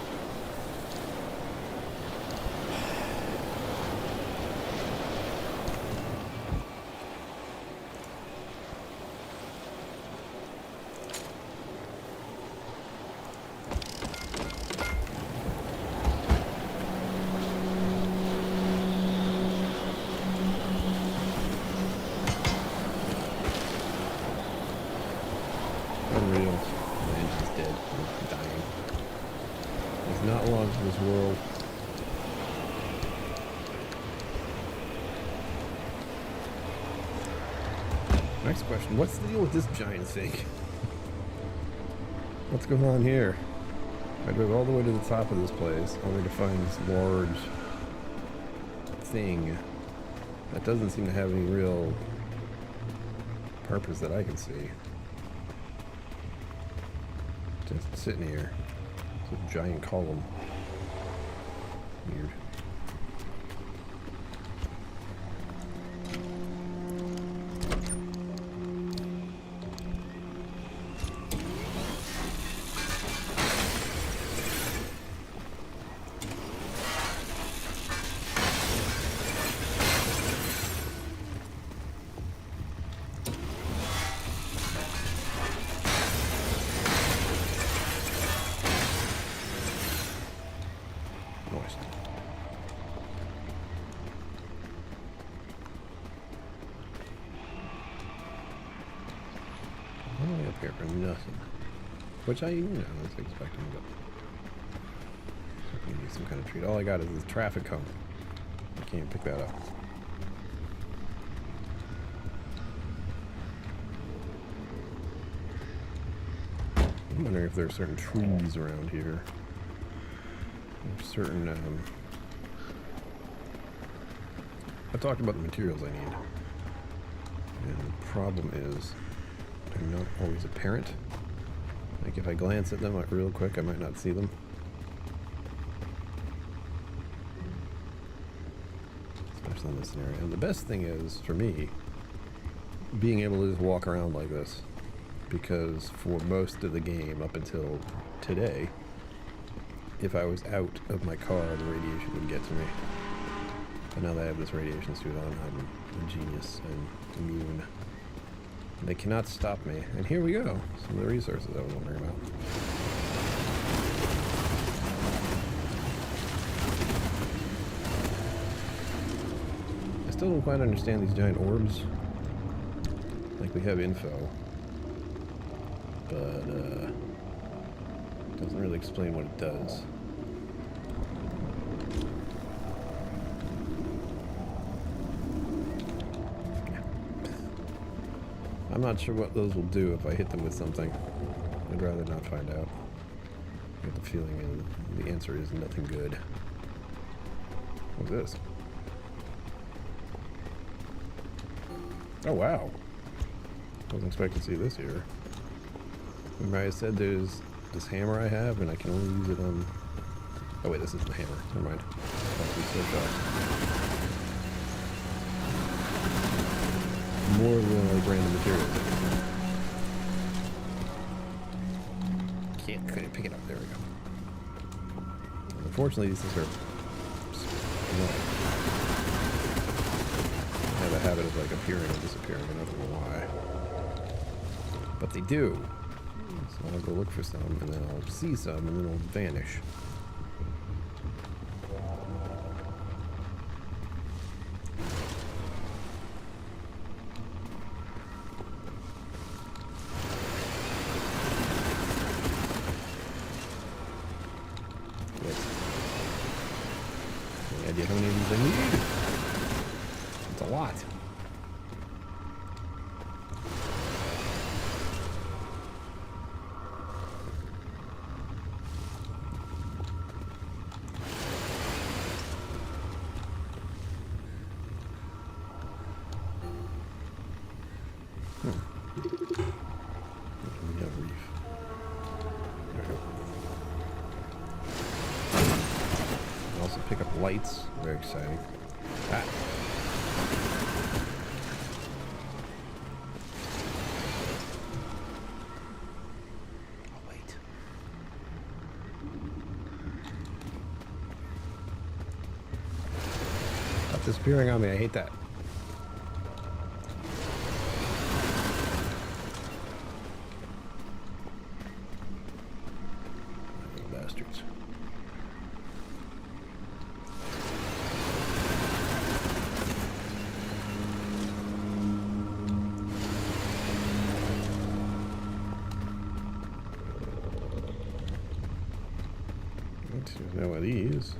Unreal. My engine's dead. I'm dying. There's not long for this world. Next question. What's the deal with this giant thing? What's going on here? I drove all the way to the top of this place only to find this large thing that doesn't seem to have any real purpose that I can see. Just sitting here. It's a giant column. Weird. All the way up here for nothing. Which I, was expecting, but it's going to be some kind of treat. All I got is this traffic cone. I can't pick that up. I'm wondering if there are certain trees around here. There's certain, I talked about the materials I need. And the problem is, they're not always apparent. Like if I glance at them real quick, I might not see them. Especially in this scenario. And the best thing is, for me, being able to just walk around like this. Because for most of the game, up until today, if I was out of my car, the radiation would get to me. But now that I have this radiation suit on, I'm a genius and immune. They cannot stop me. And here we go. Some of the resources I was wondering about. I still don't quite understand these giant orbs. Like we have info. But, doesn't really explain what it does. I'm not sure what those will do if I hit them with something. I'd rather not find out. I get the feeling the answer is nothing good. What's this? Oh wow. Wasn't expecting to see this here. Remember I said there's this hammer I have and I can only use it on... Oh wait, this isn't the hammer. Never mind. More than like random materials. Couldn't pick it up. There we go. Unfortunately, these things are annoying. They have a habit of like appearing and disappearing. I don't know why. But they do. So I'll go look for some, and then I'll see some, and then it'll vanish. idea how many of these I need. It's a lot. Pick up lights. Very exciting. Ah. Oh, wait. Stop disappearing on me. I hate that. Bastards. There's no of these.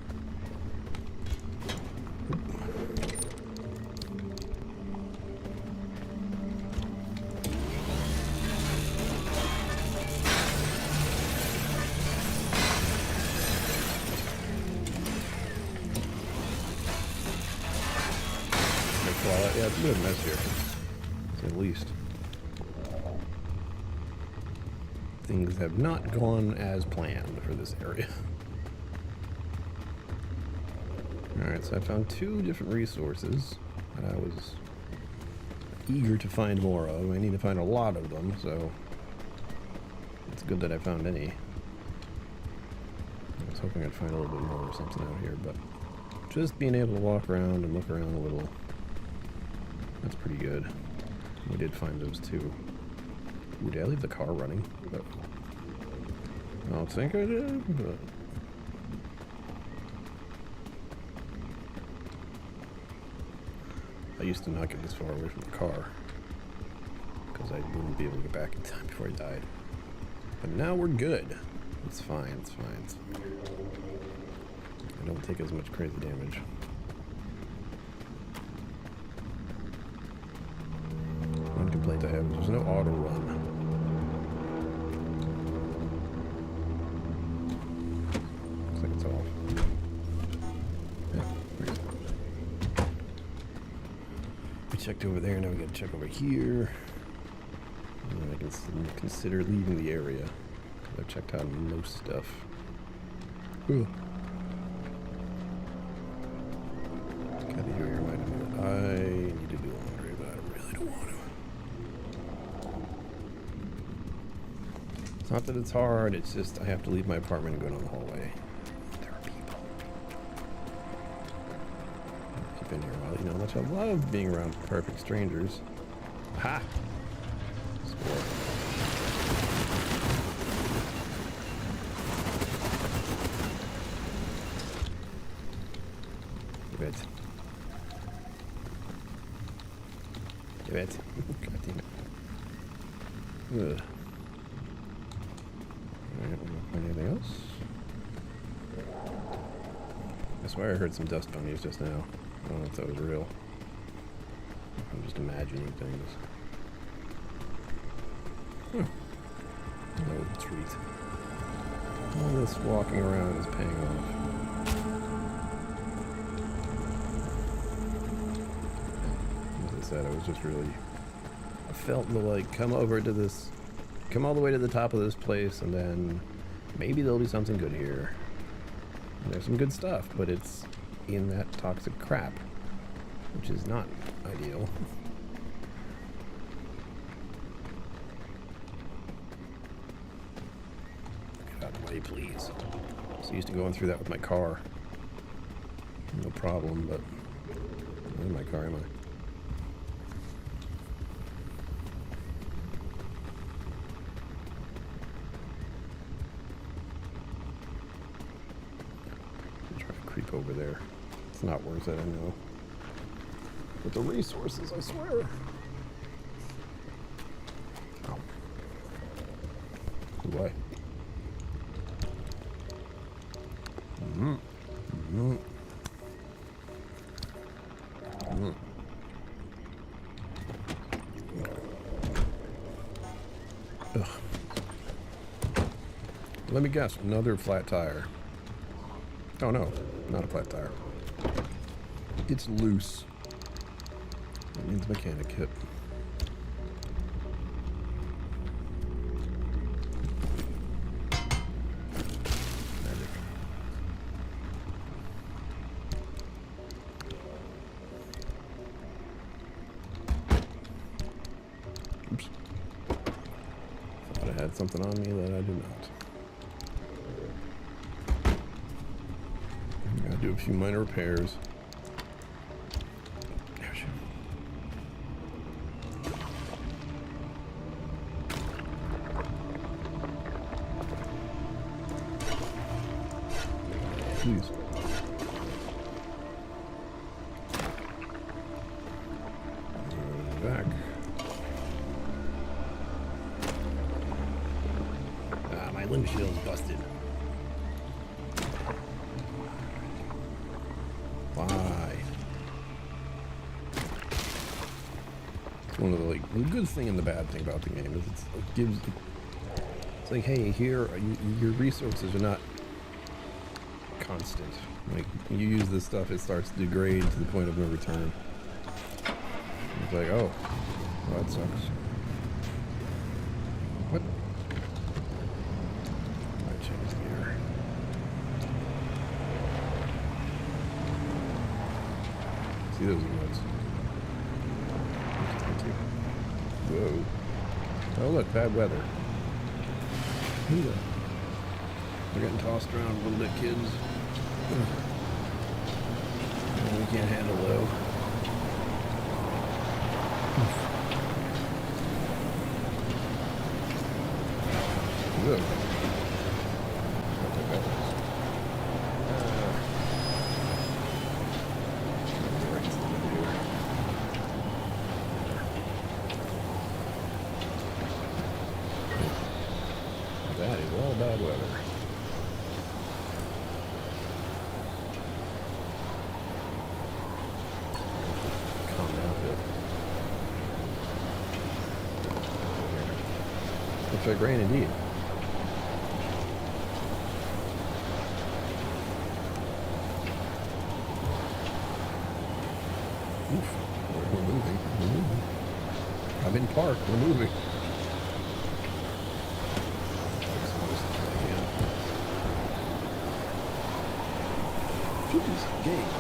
Yeah, it's a bit of a mess here, at least. Things have not gone as planned for this area. Alright, so I found 2 different resources that I was eager to find more of. I need to find a lot of them, so it's good that I found any. I was hoping I'd find a little bit more or something out here, but just being able to walk around and look around a little, that's pretty good. We did find those 2. Ooh, did I leave the car running? But I don't think I did, but I used to not get this far away from the car because I wouldn't be able to get back in time before I died. But now we're good. It's fine, it's fine, it's fine. I don't take as much crazy damage. One complaint I have is there's no auto run. Looks like it's off. Checked over there, now we gotta check over here. And then I can consider leaving the area. I've checked out most stuff. Ooh. Gotta hear you reminded me that I need to do laundry, but I really don't want to. It's not that it's hard, it's just I have to leave my apartment and go down the hallway. In here, well, you know how much I love being around perfect strangers. Ha! Score. Give it. Give it. God damn it. Ugh. Alright, anything else? I swear I heard some dust bunnies just now. I don't know if that was real. I'm just imagining things. Oh, treat. All this walking around is paying off. As I said, I was just really... I felt the, like, come all the way to the top of this place, and then maybe there'll be something good here. And there's some good stuff, but it's in that toxic crap, which is not ideal. Get out of the way, please. So used to going through that with my car. No problem, but not in my car, am I? Creep over there. It's not worth it, I know. But the resources, I swear. Oh. Why? Let me guess, another flat tire. Oh no, not a flat tire. It's loose. That means mechanic kit. Magic. Oops. Thought I had something on me that I do not. Gotta do a few minor repairs. Please. Back. Ah, my windshield's busted. Why? It's one of the the good thing and the bad thing about the game is it gives. It's like, hey, here your resources are not constant. Like, when you use this stuff, it starts to degrade to the point of no return. It's like, oh, well, that sucks. What? I changed gear. See those emotes? Whoa. Oh look, bad weather. They're getting tossed around a little bit, kids. We can't handle low. Good. That is all bad weather. Looks like rain indeed. Oof. We're moving. We're moving. I'm in park. We're moving. Jeez, game.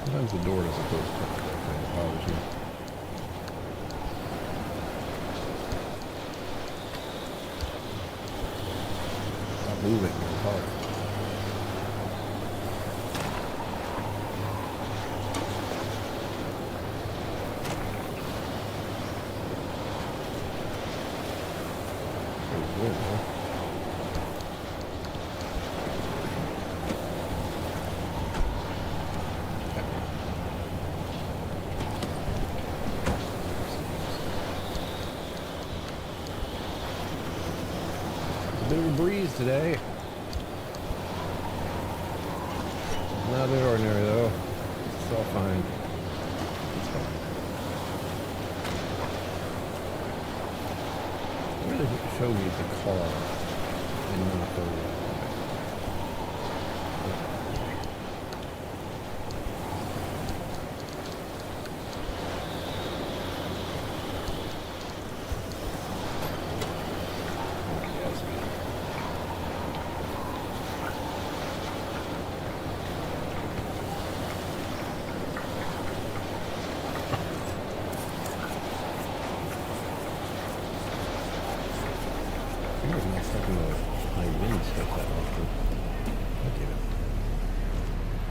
Sometimes the door doesn't close properly. It bothers me. Stop moving. It's hard. There's wind, huh? Bit of a breeze today. Not a bit ordinary though. It's all fine. It's fine. I'm really show me the car and not the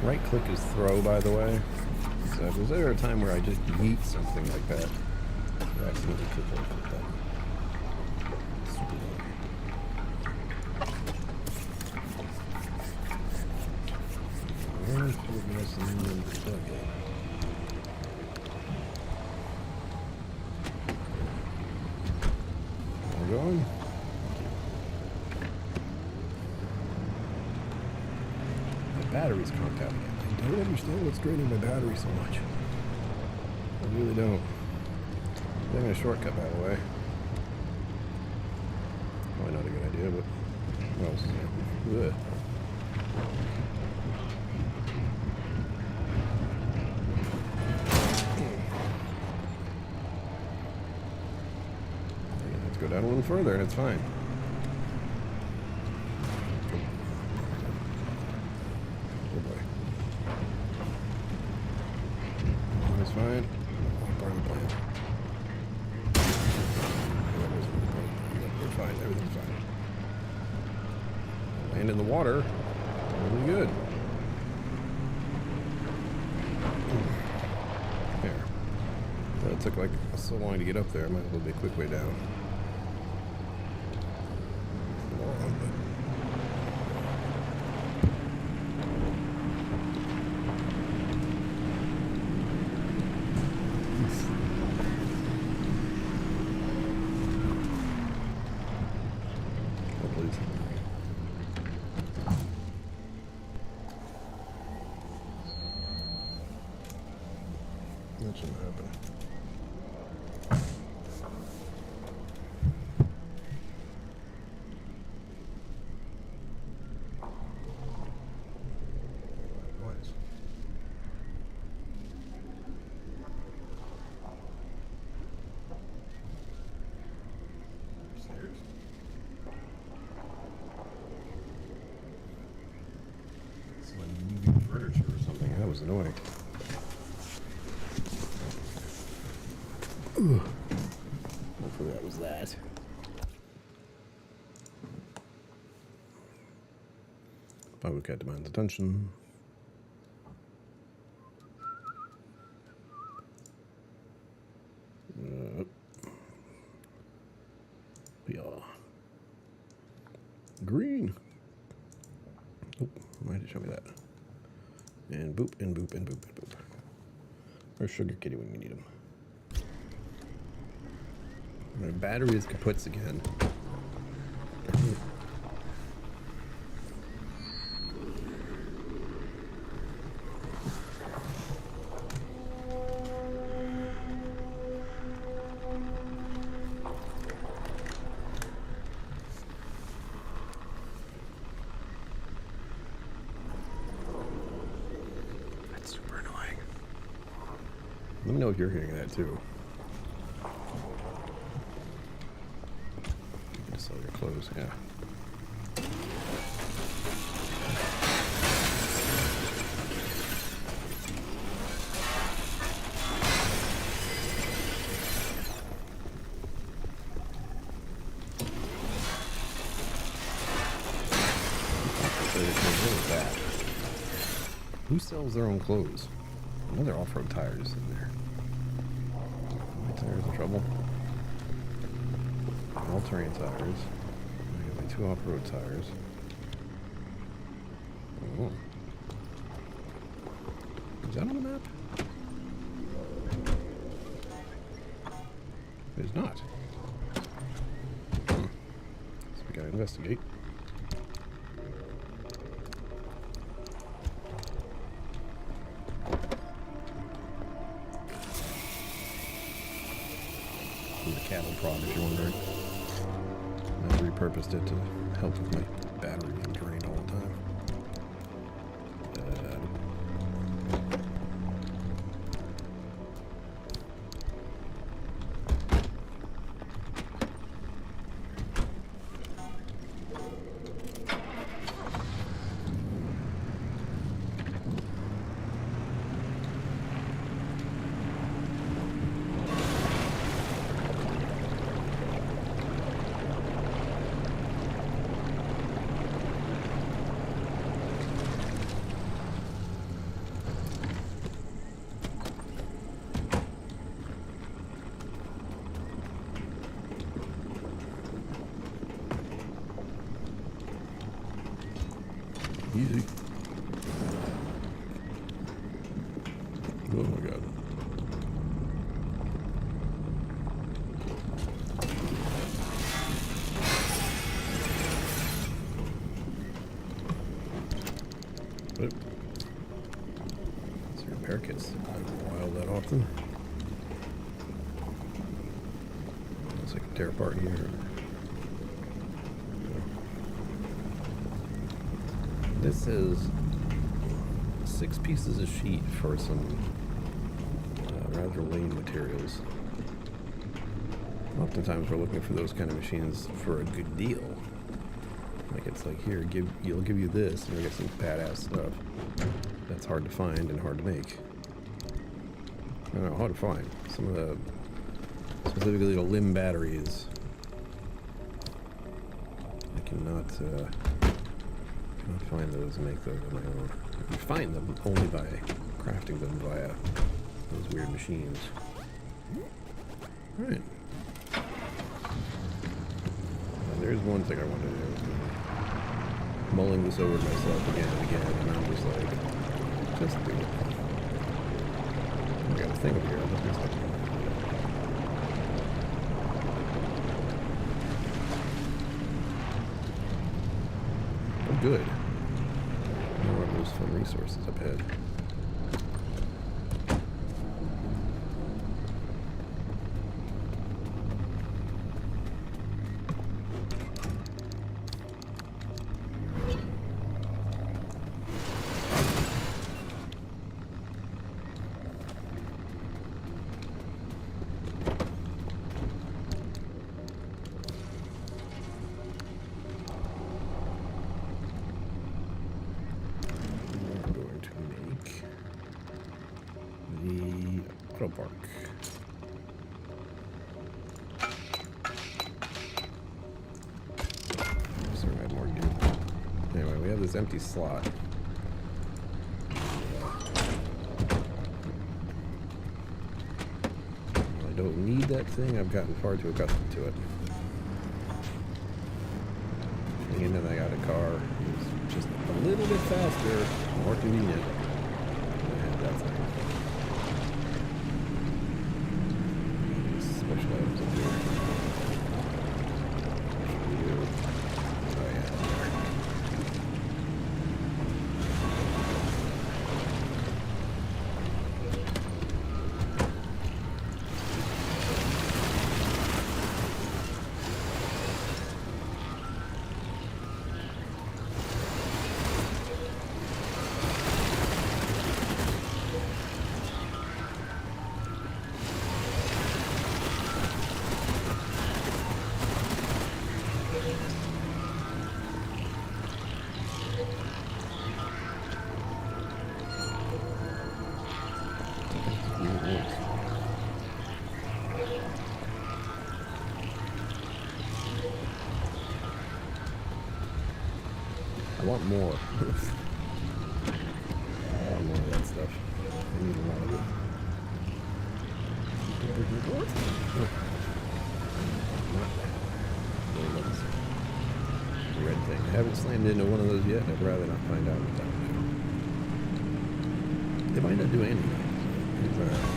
right click is throw, by the way. So if there's ever a time where I just yeet something like that, I accidentally click right click that. Super annoying. Where's the missing plug-in? We're going. Battery's conked out again. I don't understand what's draining my battery so much. I really don't. Taking a shortcut, by the way. Probably not a good idea, but what else is there? Ugh. Let's go down a little further and it's fine. Oh boy. That's fine. Part of the plan. We're fine. Everything's fine. Land in the water. Really good. There. That took like so long to get up there. I might as well be a quick way down. That shouldn't happen. Noise. Stairs. It's like moving furniture or something. That was annoying. Hopefully that was that. Bobcat demands attention. Yeah. Green. Oh, why did it show me that? And boop, and boop, and boop, and boop. Where's Sugar Kitty when you need him? My battery is kaputs again. That's super annoying. Let me know if you're hearing that too. Sell your clothes, yeah. Who sells their own clothes? Another off-road tires in there. My tires in trouble. All-terrain tires. I got my 2 off-road tires. Oh. Is that on the map? It is not. So we gotta investigate. The cattle prod, if you're wondering. I repurposed it to help with my battery being drained all the time. Oop. These repair kits don't wild that often. Looks like a tear apart here. This is 6 pieces of sheet for some rather lame materials. Oftentimes we're looking for those kind of machines for a good deal. Like it's like, here, you'll give you this and you'll get some badass stuff. That's hard to find and hard to make. I don't know, hard to find. Some of the specifically the limb batteries. I cannot find those and make those on my own. You find them only by crafting them via those weird machines. Alright. There's one thing I want to do. Mulling this over myself again and again, and I'm just like, just do it. I got a thing over here. I'll just do something. Oh, good. More of those fun resources up ahead. Park. Sorry, I had more gear. Anyway, we have this empty slot. I don't need that thing. I've gotten far too accustomed to it. And then I got a car. It's just a little bit faster, more convenient. And that thing. Special items up here. Oh yeah. I want more. I want more of that stuff. I need a lot of it. The red thing. I haven't slammed into one of those yet. I'd rather not find out what that would do. They might not do anything. It's alright.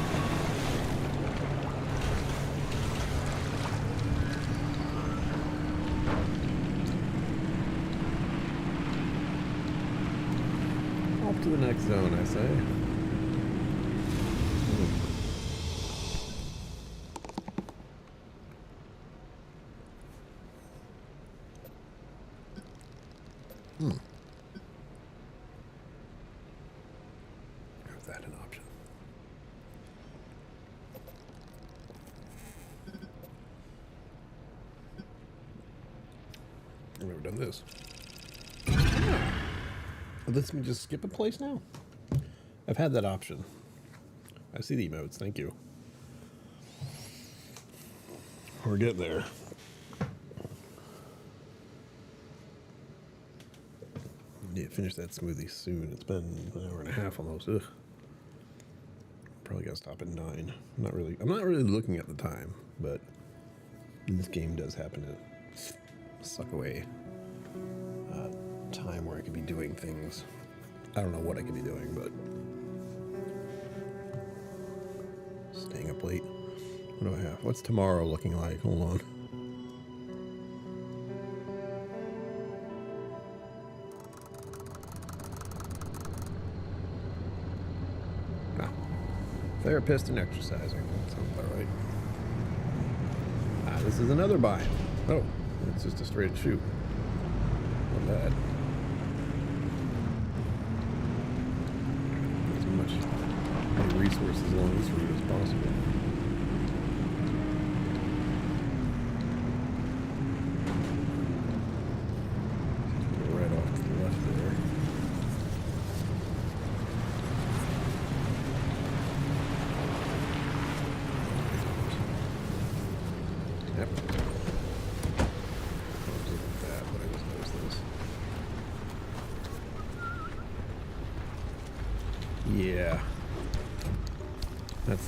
To the next zone, I say. Is that an option? I've never done this. It lets me just skip a place now? I've had that option. I see the emotes, thank you. We're getting there. Need to finish that smoothie soon. It's been an hour and a half almost. Ugh. Probably gotta stop at 9. I'm not really looking at the time, but this game does happen to suck away time where I could be doing things. I don't know what I could be doing, but staying up late. What do I have? What's tomorrow looking like? Hold on. Therapist and exercising. That sounds about right. Ah, this is another bind. Oh, it's just a straight shoot. Not bad. As many resources along this route as possible. Right off to the left there. Yep. I'll look at that, but I just noticed this. Yeah. That's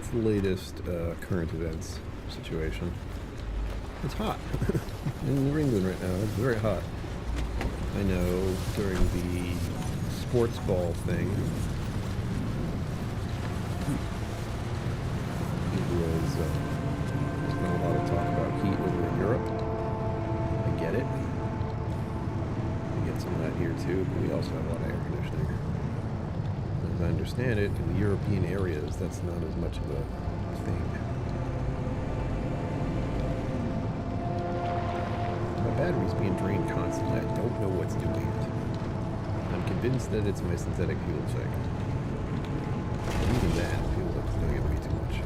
the latest current events situation. It's hot in New England right now. It's very hot. I know during the sports ball thing, there's been a lot of talk about heat over in Europe. I get it. We get some of that here too, but we also have a lot of air conditioning. As I understand it, in the European areas, that's not as much of a thing. My battery's being drained constantly. I don't know what's doing it. I'm convinced that it's my synthetic fuel check. And even that feels like it's doing it way too much.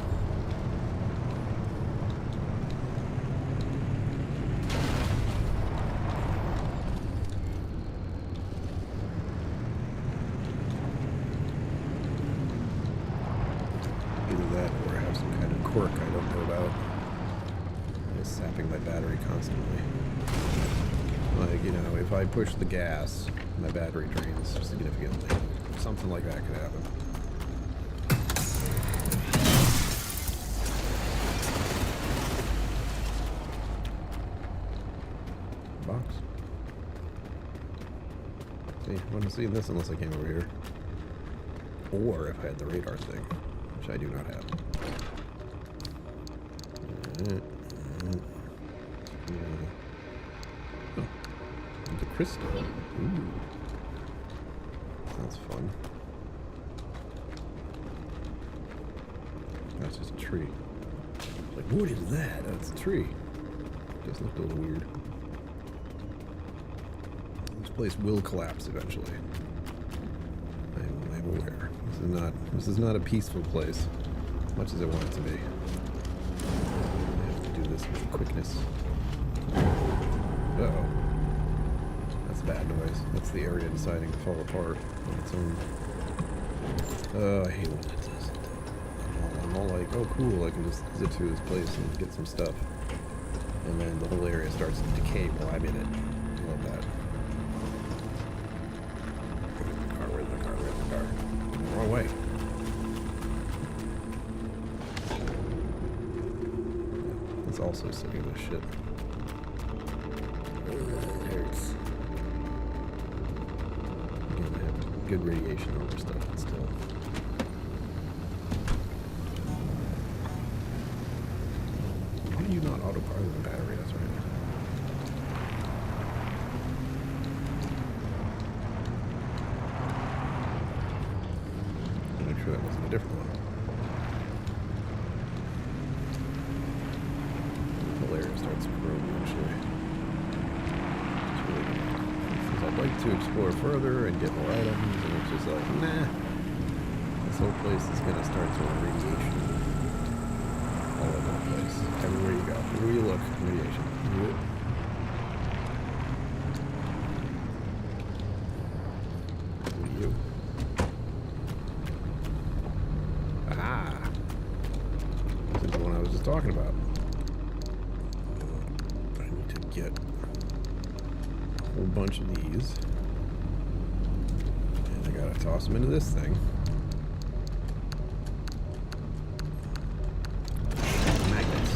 Quirk I don't know about. It's sapping my battery constantly. Like, you know, if I push the gas, my battery drains significantly. Something like that could happen. Box. See, I wouldn't see this unless I came over here. Or if I had the radar thing, which I do not have. Oh, the crystal. Ooh. Sounds fun. That's just a tree. Like, what is that? That's a tree. Just looked a little weird. This place will collapse eventually. I'm aware. This is not a peaceful place, as much as I want it to be. This with quickness. Uh-oh. That's bad noise. That's the area deciding to fall apart on its own. I hate when that does. I'm all like, oh cool, I can just zip through this place and get some stuff. And then the whole area starts to decay while I'm in it. I love that. Where's the car? Wrong way. It's also sitting in this shit. It hurts. Again, I have good radiation over stuff, but still. Why do you not autopilot the battery? That's right. Make sure that wasn't a different one. Starts growing eventually. It's really good. Because I'd like to explore further and get more items, and it's just like, nah. This whole place is going to start throwing radiation all over the place. Everywhere you go. Everywhere you look, radiation. Whoop. What are you? Ah! This is the one I was just talking about. Get a whole bunch of these, and I gotta toss them into this thing. Magnets.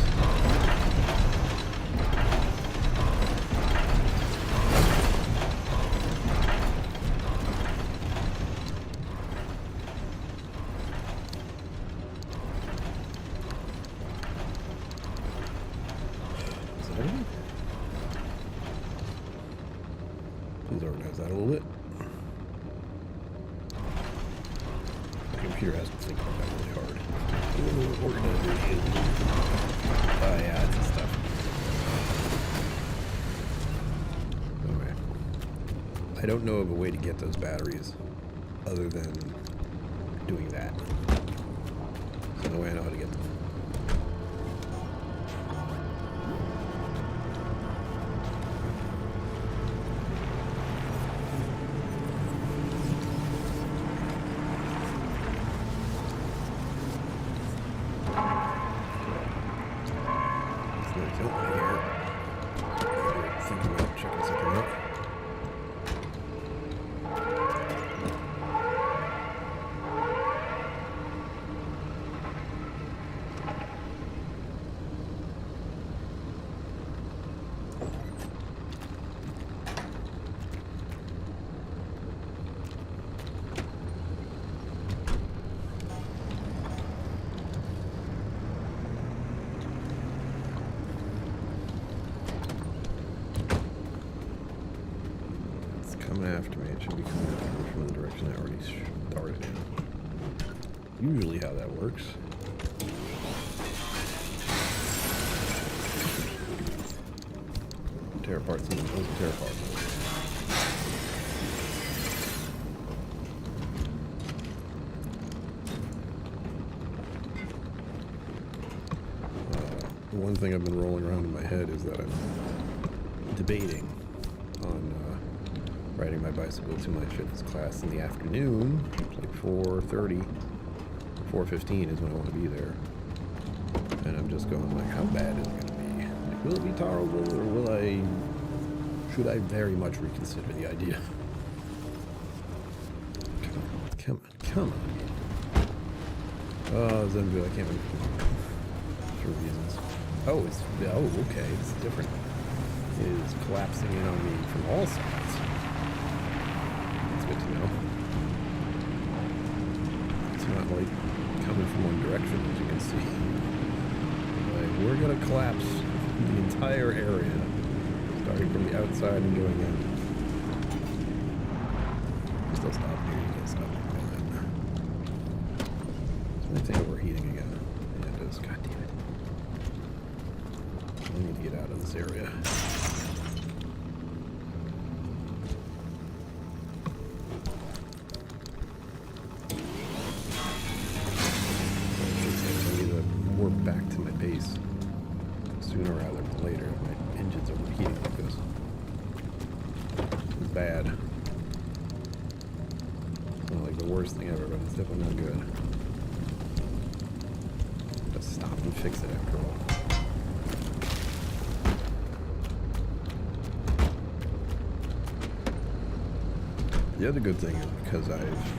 Is that it? Please organize that a little bit. computer has to think about that really hard. Oh yeah, it's the stuff. Okay. I don't know of a way to get those batteries other than doing that. That's the only way I know how to get them. After me, it should be coming after from the direction I already started in. Usually how that works. Tear apart some of those, tear apart. One thing I've been rolling around in my head is that I'm debating on riding my bicycle to my fitness class in the afternoon, like 4:30, 4:15 is when I want to be there. And I'm just going like, how bad is it going to be? Like, will it be tolerable, or should I very much reconsider the idea? Come on. Oh, Zenville, I can't wait for reasons. Oh, okay, it's different. It is collapsing in on me from all sides. Good to know. It's not like coming from one direction, as you can see. Like, we're gonna collapse the entire area, starting from the outside and going in. Still stop here. You can't stop doing that. Is my thing overheating again? Yeah, it is. God damn it. I need to get out of this area. Back to my base sooner rather than later. My engine's overheating like this. It's bad. It's not like the worst thing ever, but it's definitely not good. Just stop and fix it after all. The other good thing is because I've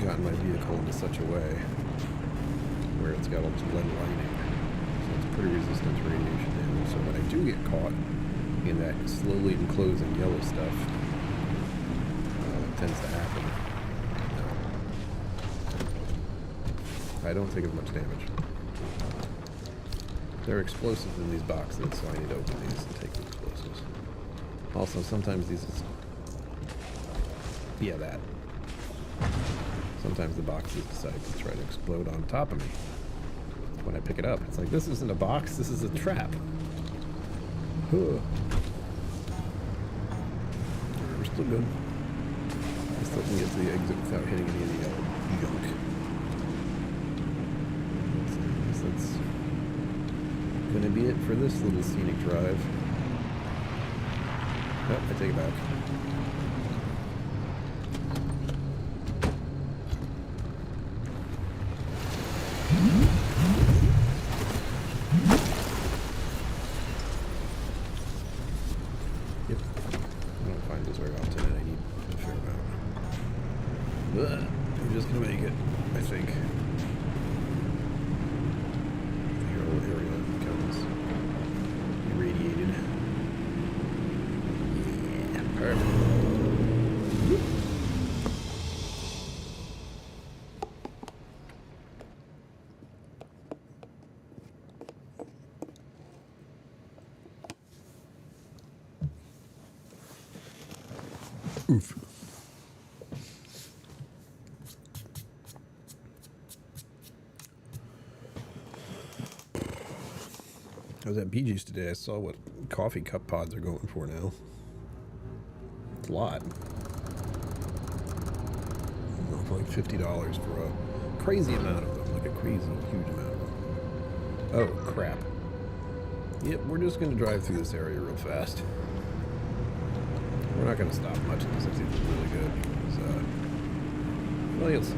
gotten my vehicle into such a way where it's got all this lead lining, so it's pretty resistant to radiation damage. So when I do get caught in that slowly enclosing yellow stuff, it tends to happen. I don't take as much damage. There are explosives in these boxes, so I need to open these and take the explosives. Also, sometimes these is... yeah, that. Sometimes the boxes decide to try to explode on top of me. When I pick it up, it's like, this isn't a box, this is a trap. We're still good. I still can get to the exit without hitting any of the junk. So that's gonna be it for this little scenic drive. Oh, I take it back. Oof. I was at BG's today. I saw what coffee cup pods are going for now. It's a lot. For like $50 for a crazy amount of them. Like a crazy, huge amount of them. Oh, crap. Yep, we're just going to drive through this area real fast. We're not going to stop much in this. I think it's really good. Because, well, you'll see.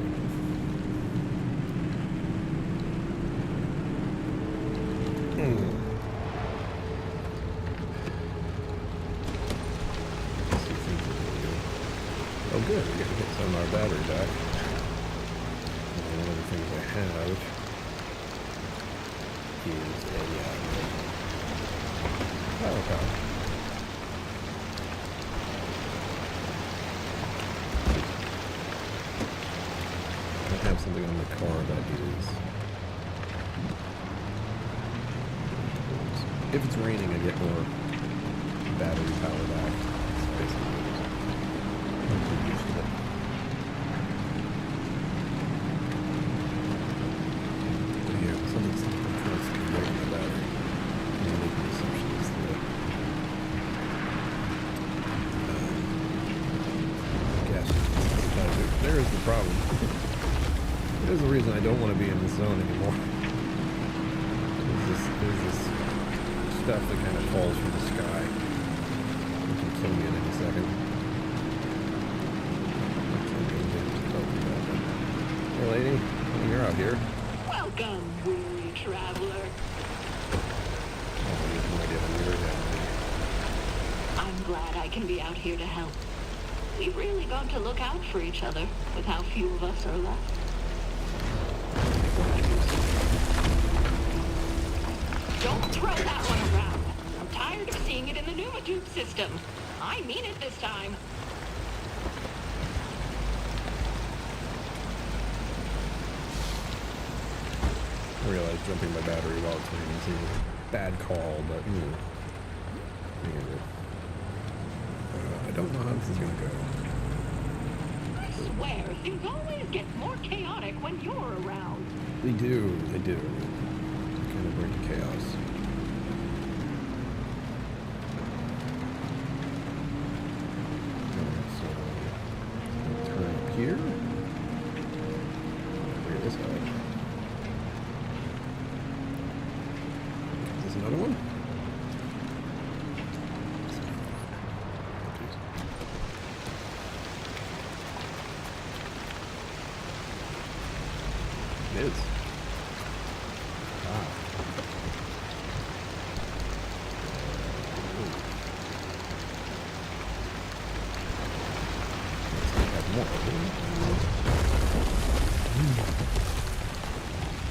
Oh, good. We're going to get some of our battery back. One of the things I have is a power pad. I have something on the car that is... If it's raining, I get more battery power back. It's basically what it is. I'm used to it. Yeah, something's constantly right in the battery. I'm making the assumption it's the gas sanitizer. There's the problem. There's the reason I don't want to be in this zone anymore. There's this stuff that kind of falls from the sky. It can kill me in any second. Hey lady, you're out here. Welcome, weary traveler. Oh, I have no idea when you're down there. I'm glad I can be out here to help. We've really got to look out for each other with how few of us are left. Don't throw that one around. I'm tired of seeing it in the WhiskeyTube system. I mean it this time. I realize jumping my battery while it's raining is a bad call, but I don't know how this is going to go. I swear, things always get more chaotic when you're around. They do. They kind of bring chaos. So, turn up here. Figure this out. Is this another one? It is.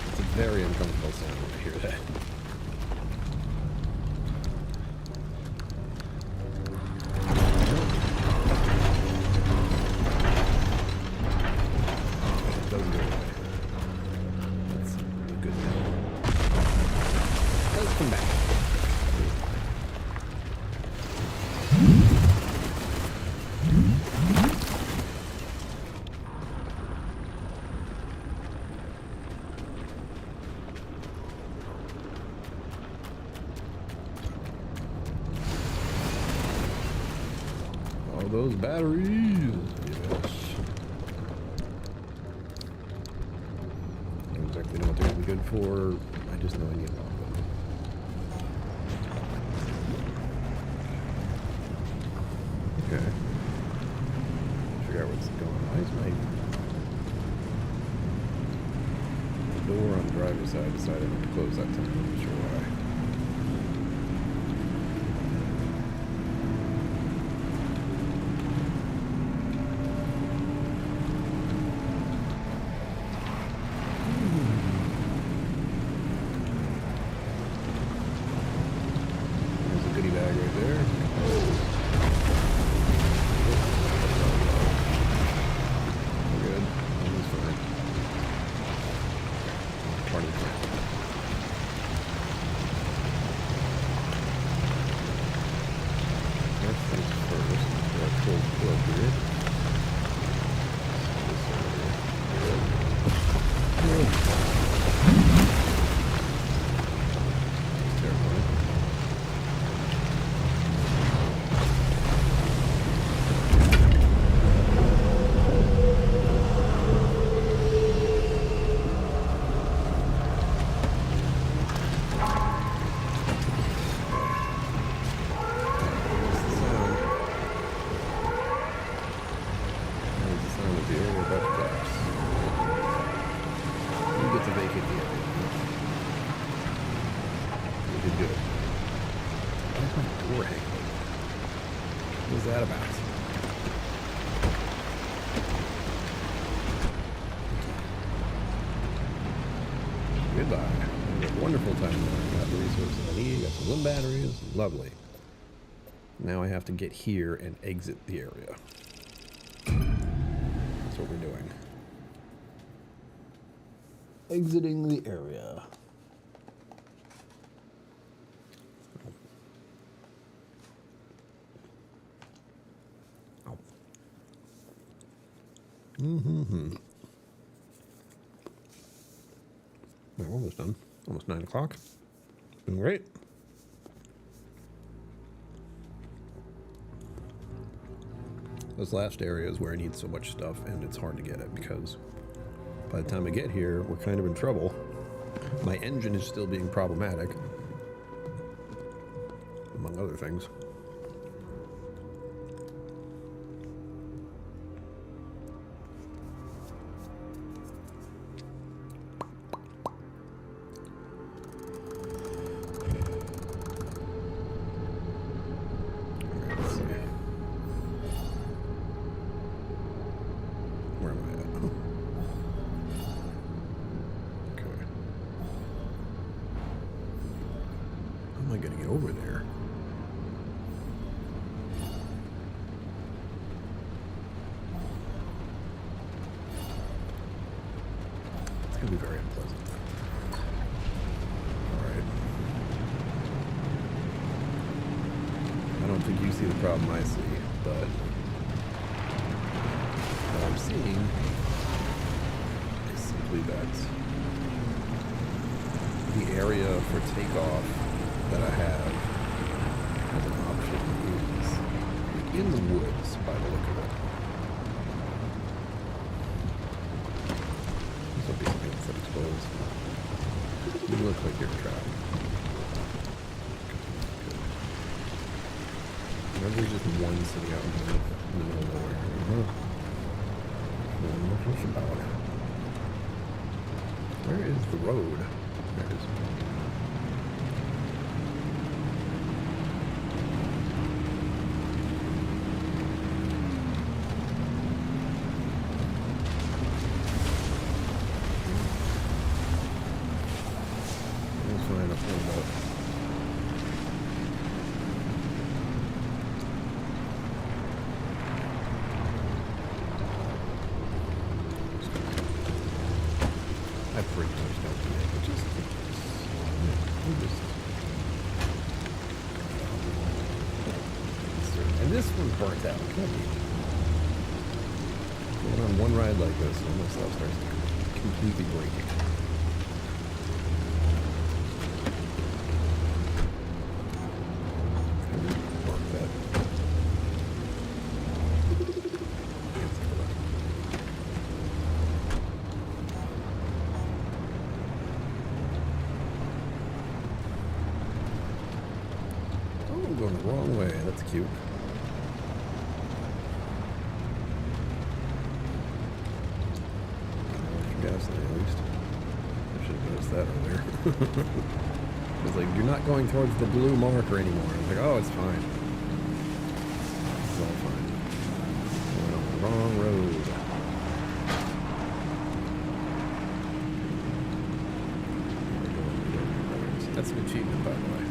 It's a very uncomfortable sound when I hear that. It doesn't go away. That's good now. Let's come back. All those batteries. Yes. I don't exactly know what they're going to be good for. I just know I need a lot of them. Okay. Figure out what's going on. Why is the door on the driver's side decided not to close that time? I'm not sure why. time of the area about to collapse. You get to vacate the area. You did good. Why is my door hanging? What is that about? Goodbye. Have a wonderful time there. Got the resources I need. Got some limb batteries. Lovely. Now I have to get here and exit the area. That's what we're doing. Exiting the area. We're almost done. Almost 9 o'clock. Doing great. This last area is where I need so much stuff, and it's hard to get it because by the time I get here, we're kind of in trouble. My engine is still being problematic, among other things. Problem I see, but what I'm seeing is simply that the area for takeoff that I have as an option is in the woods by the look of it. This will be something that's exposed. You look like you're trapped. There's just one sitting out in the middle of nowhere. What's about? Where is the road? There it is. We'll find a full boat. And this one's burnt out. Going on one ride like this, and my stuff starts completely breaking. Going the wrong way. That's cute. Gasoline, at least. I should have noticed that earlier. It's like, you're not going towards the blue marker anymore. I was like, oh, it's fine. It's all fine. Going on the wrong road. That's an achievement, by the way.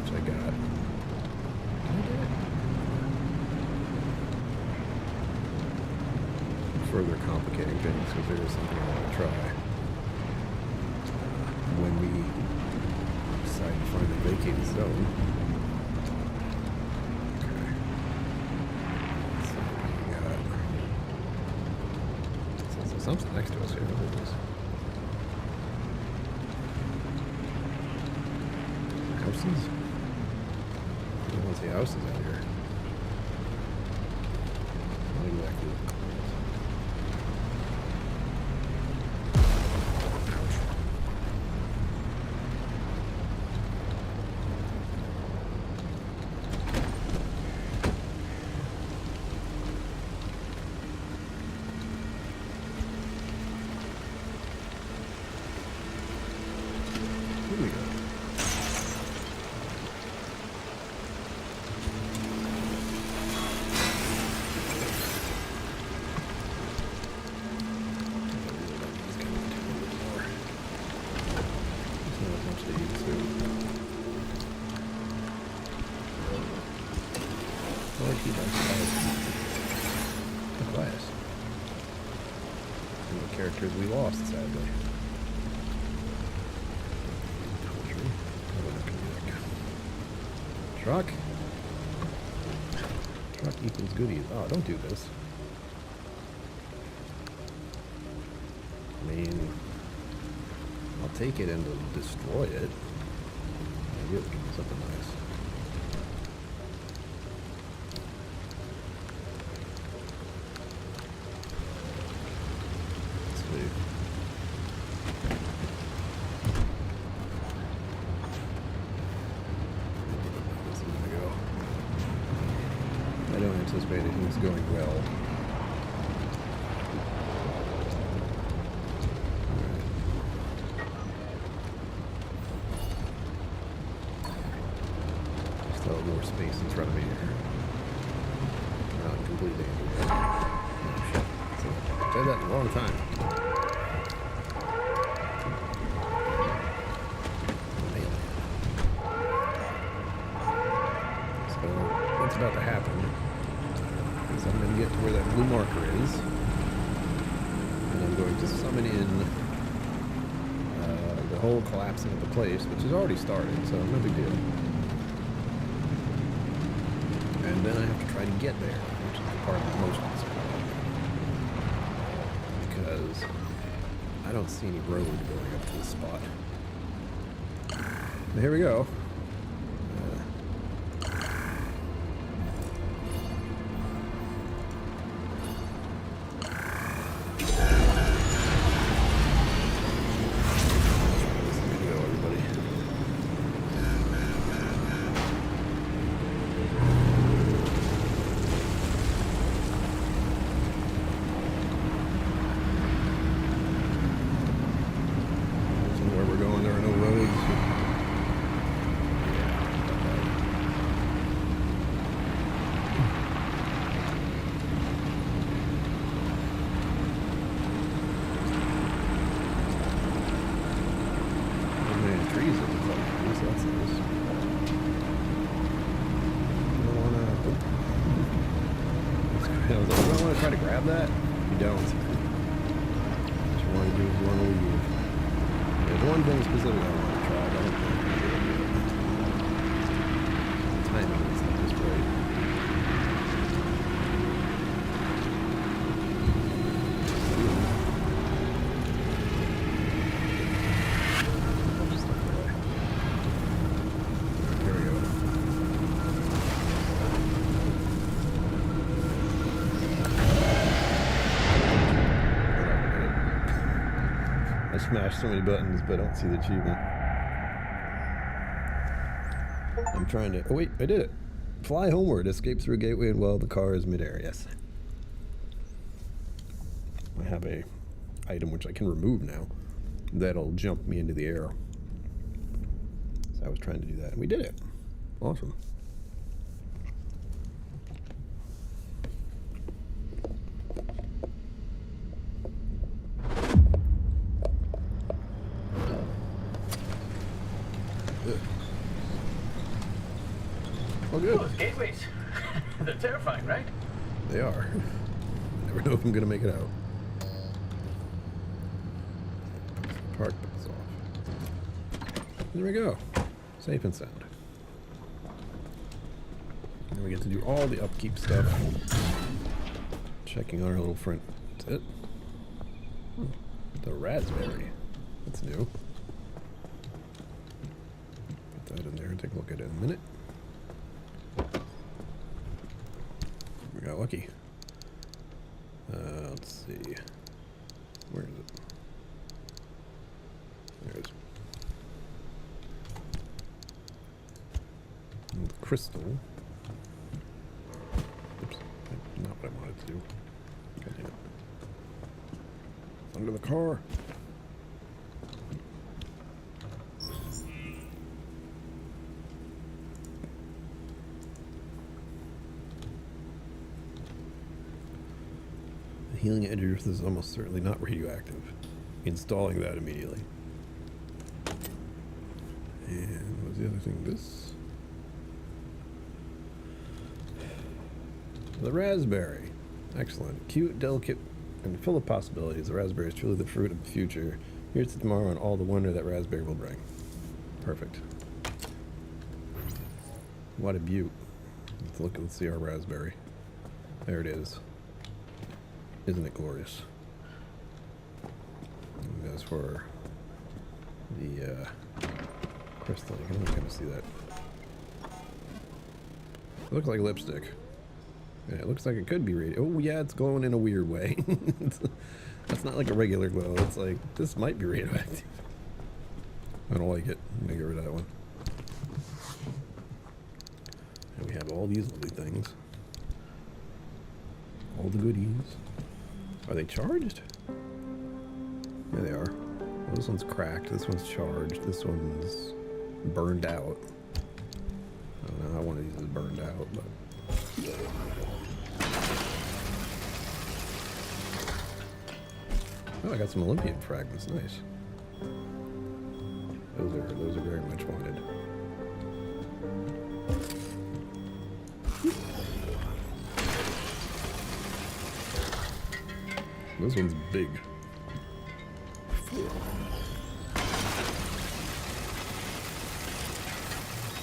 I got. Further complicating things because there is something I want to try. When we decide to find a vacated zone. Okay. So we got. So something next to us here. What is this? Houses? I don't see houses out here. Not exactly. Ouch. characters we lost, sadly. Truck. Truck equals goodies. Oh, don't do this. I mean, I'll take it and destroy it. Maybe it'll give me something nice. Let's see. Where's it gonna go? I don't anticipate anything's going well. More space in front of me here. Not completely. Oh shit. So, I did that in a long time. So, what's about to happen is I'm going to get to where that blue marker is. And I'm going to summon in the whole collapsing of the place, which has already started, so no big deal. And then I have to try to get there, which is the part I'm most concerned about. Because I don't see any road going up to this spot. But here we go. Try to grab that? You don't. What you want to do is you want to leave. There's one thing specifically I want to try, but I don't think I'm going to do it. The timing is not just right. I'll just step away. Here we go. I smashed so many buttons, but I don't see the achievement. I'm trying to... Oh, wait, I did it. Fly homeward, escape through a gateway, and while the car is midair. Yes. I have a item which I can remove now. That'll jump me into the air. So I was trying to do that, and we did it. Awesome. Oh, good. Those gateways. They're terrifying, right? They are. I never know if I'm going to make it out. Park button's off. There we go. Safe and sound. And we get to do all the upkeep stuff. Checking on our little front. That's it. The raspberry. That's new. Put that in there and take a look at it in a minute. We got lucky. Let's see. Where is it? There it is. And the crystal. Oops. Not what I wanted to do. God damn it. It's under the car. Healing edge is almost certainly not radioactive. Installing that immediately. And what was the other thing? This? The raspberry. Excellent. Cute, delicate and full of possibilities. The raspberry is truly the fruit of the future. Here's to tomorrow and all the wonder that raspberry will bring. Perfect. What a beaut. Let's see our raspberry. There it is. Isn't it glorious? And as for the crystal, you can only kind of see that. It looks like lipstick. Yeah, it looks like it could be radio. Oh yeah, it's glowing in a weird way. That's not like a regular glow. It's like, this might be radioactive. I don't like it. I'm gonna get rid of that one. And we have all these lovely things. All the goodies. Are they charged? Yeah, they are. Well, this one's cracked. This one's charged. This one's burned out. I don't know how one of these is burned out, but... Oh, I got some Olympian fragments. Nice. Those are very much wanted. This one's big.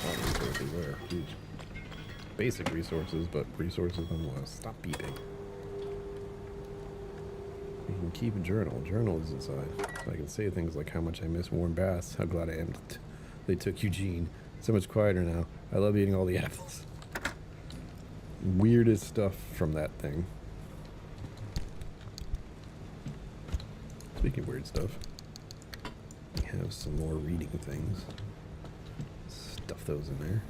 All resources there. Huge. Basic resources, but resources nonetheless. Stop beeping. You can keep a journal. Journal is inside. So I can say things like how much I miss warm baths, how glad I am they took Eugene. So much quieter now. I love eating all the apples. Weirdest stuff from that thing. Speaking of weird stuff, we have some more reading things. Stuff those in there.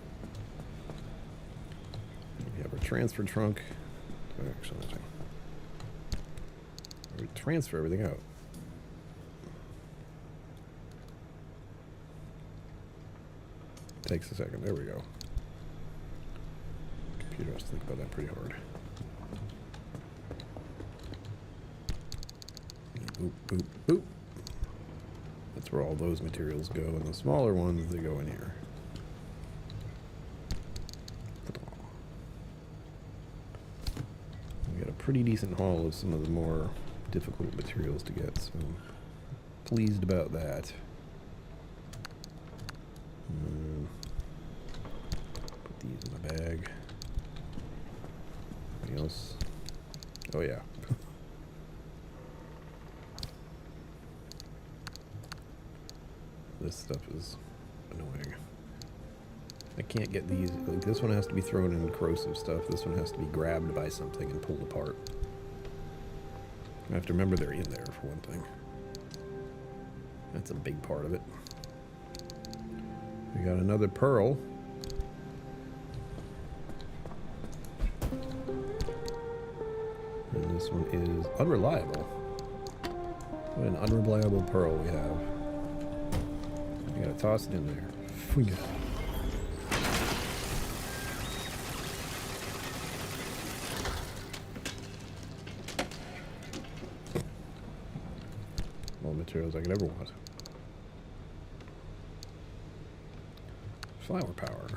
We have our transfer trunk. Actually, we transfer everything out. Takes a second. There we go. Computer has to think about that pretty hard. Boop, boop, boop. That's where all those materials go, and the smaller ones, they go in here. We got a pretty decent haul of some of the more difficult materials to get, so pleased about that. Put these in the bag. Anything else? Oh yeah. This stuff is annoying. I can't get these. Like, this one has to be thrown in corrosive stuff. This one has to be grabbed by something and pulled apart. I have to remember they're in there, for one thing. That's a big part of it. We got another pearl. And this one is unreliable. What an unreliable pearl we have. You gotta toss it in there. Fwing. All materials I could ever want. Flower power.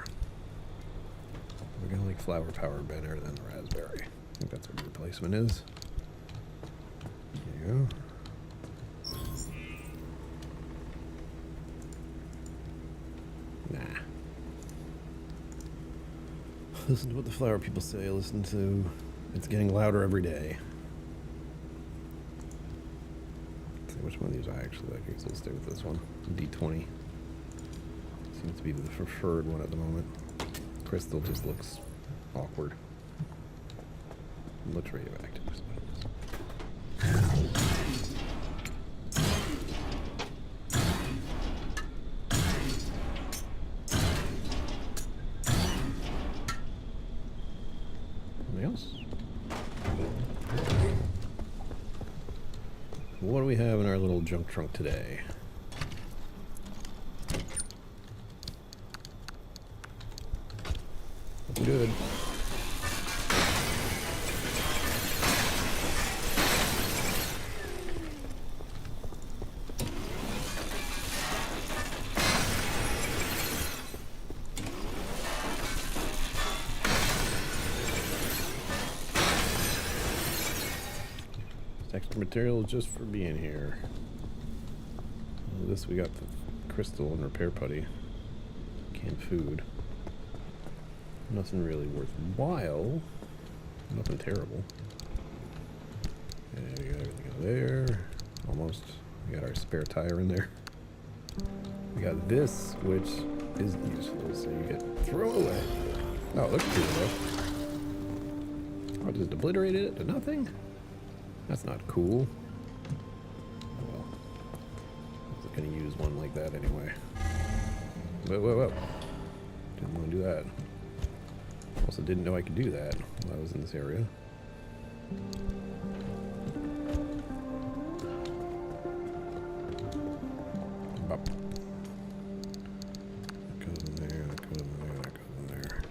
We're gonna like flower power better than the raspberry. I think that's what the replacement is. There you go. Nah. Listen to what the flower people say. Listen to... It's getting louder every day. Let's see which one of these I actually like. I guess I'll stay with this one. D20. Seems to be the preferred one at the moment. Crystal just looks awkward. It looks radioactive. What do we have in our little junk trunk today? Good. Extra materials just for being here. Well, this we got the crystal and repair putty. Canned food. Nothing really worthwhile. Nothing terrible. And we got everything out there. Almost. We got our spare tire in there. We got this, which is useful, so you get thrown away. Oh, it looks cool though. Oh, just obliterated it to nothing? That's not cool. Oh well. I wasn't gonna use one like that anyway. Whoa. Didn't want to do that. Also didn't know I could do that while I was in this area. Bop. That goes in there, that goes in there, that goes in there.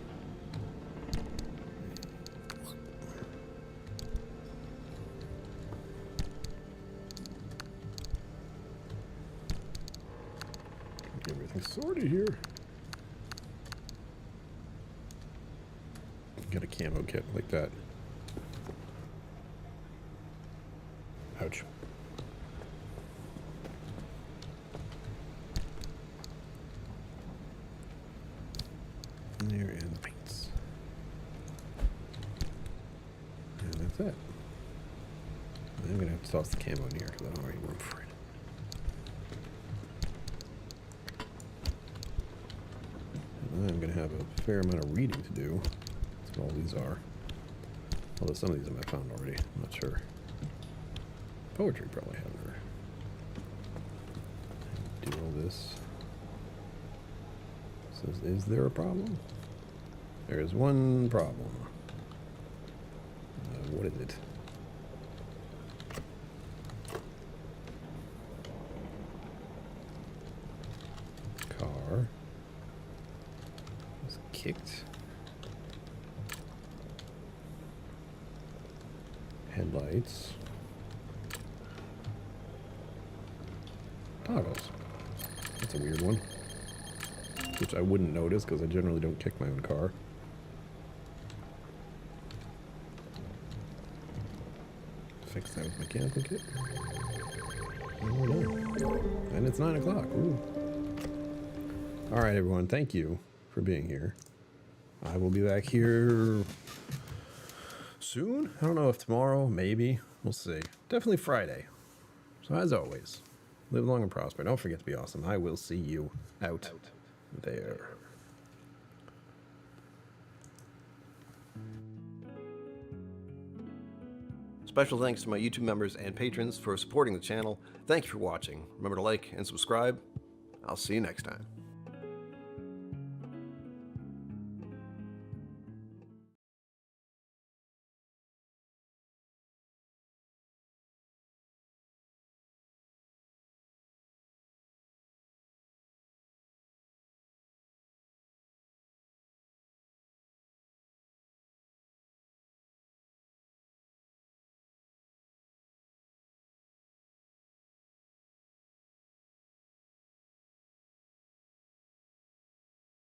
Get everything sorted here. Get a camo kit like that. Ouch. And there and the paints. And that's it. I'm gonna have to toss the camo in here because I don't have any room for it. And I'm gonna have a fair amount of reading to do. That's what all these are. Although some of these I might have found already. I'm not sure. Poetry probably haven't heard. Do all this. Says, is there a problem? There is one problem. What is it? Car was kicked. Headlights. Toggles. That's a weird one. Which I wouldn't notice because I generally don't kick my own car. Fix that with mechanical kit. And we're done. And it's 9 o'clock. Ooh. Alright everyone, thank you for being here. I will be back here soon. I don't know if tomorrow, maybe. We'll see. Definitely Friday. So as always, live long and prosper. Don't forget to be awesome. I will see you out there. Special thanks to my YouTube members and patrons for supporting the channel. Thank you for watching. Remember to like and subscribe. I'll see you next time.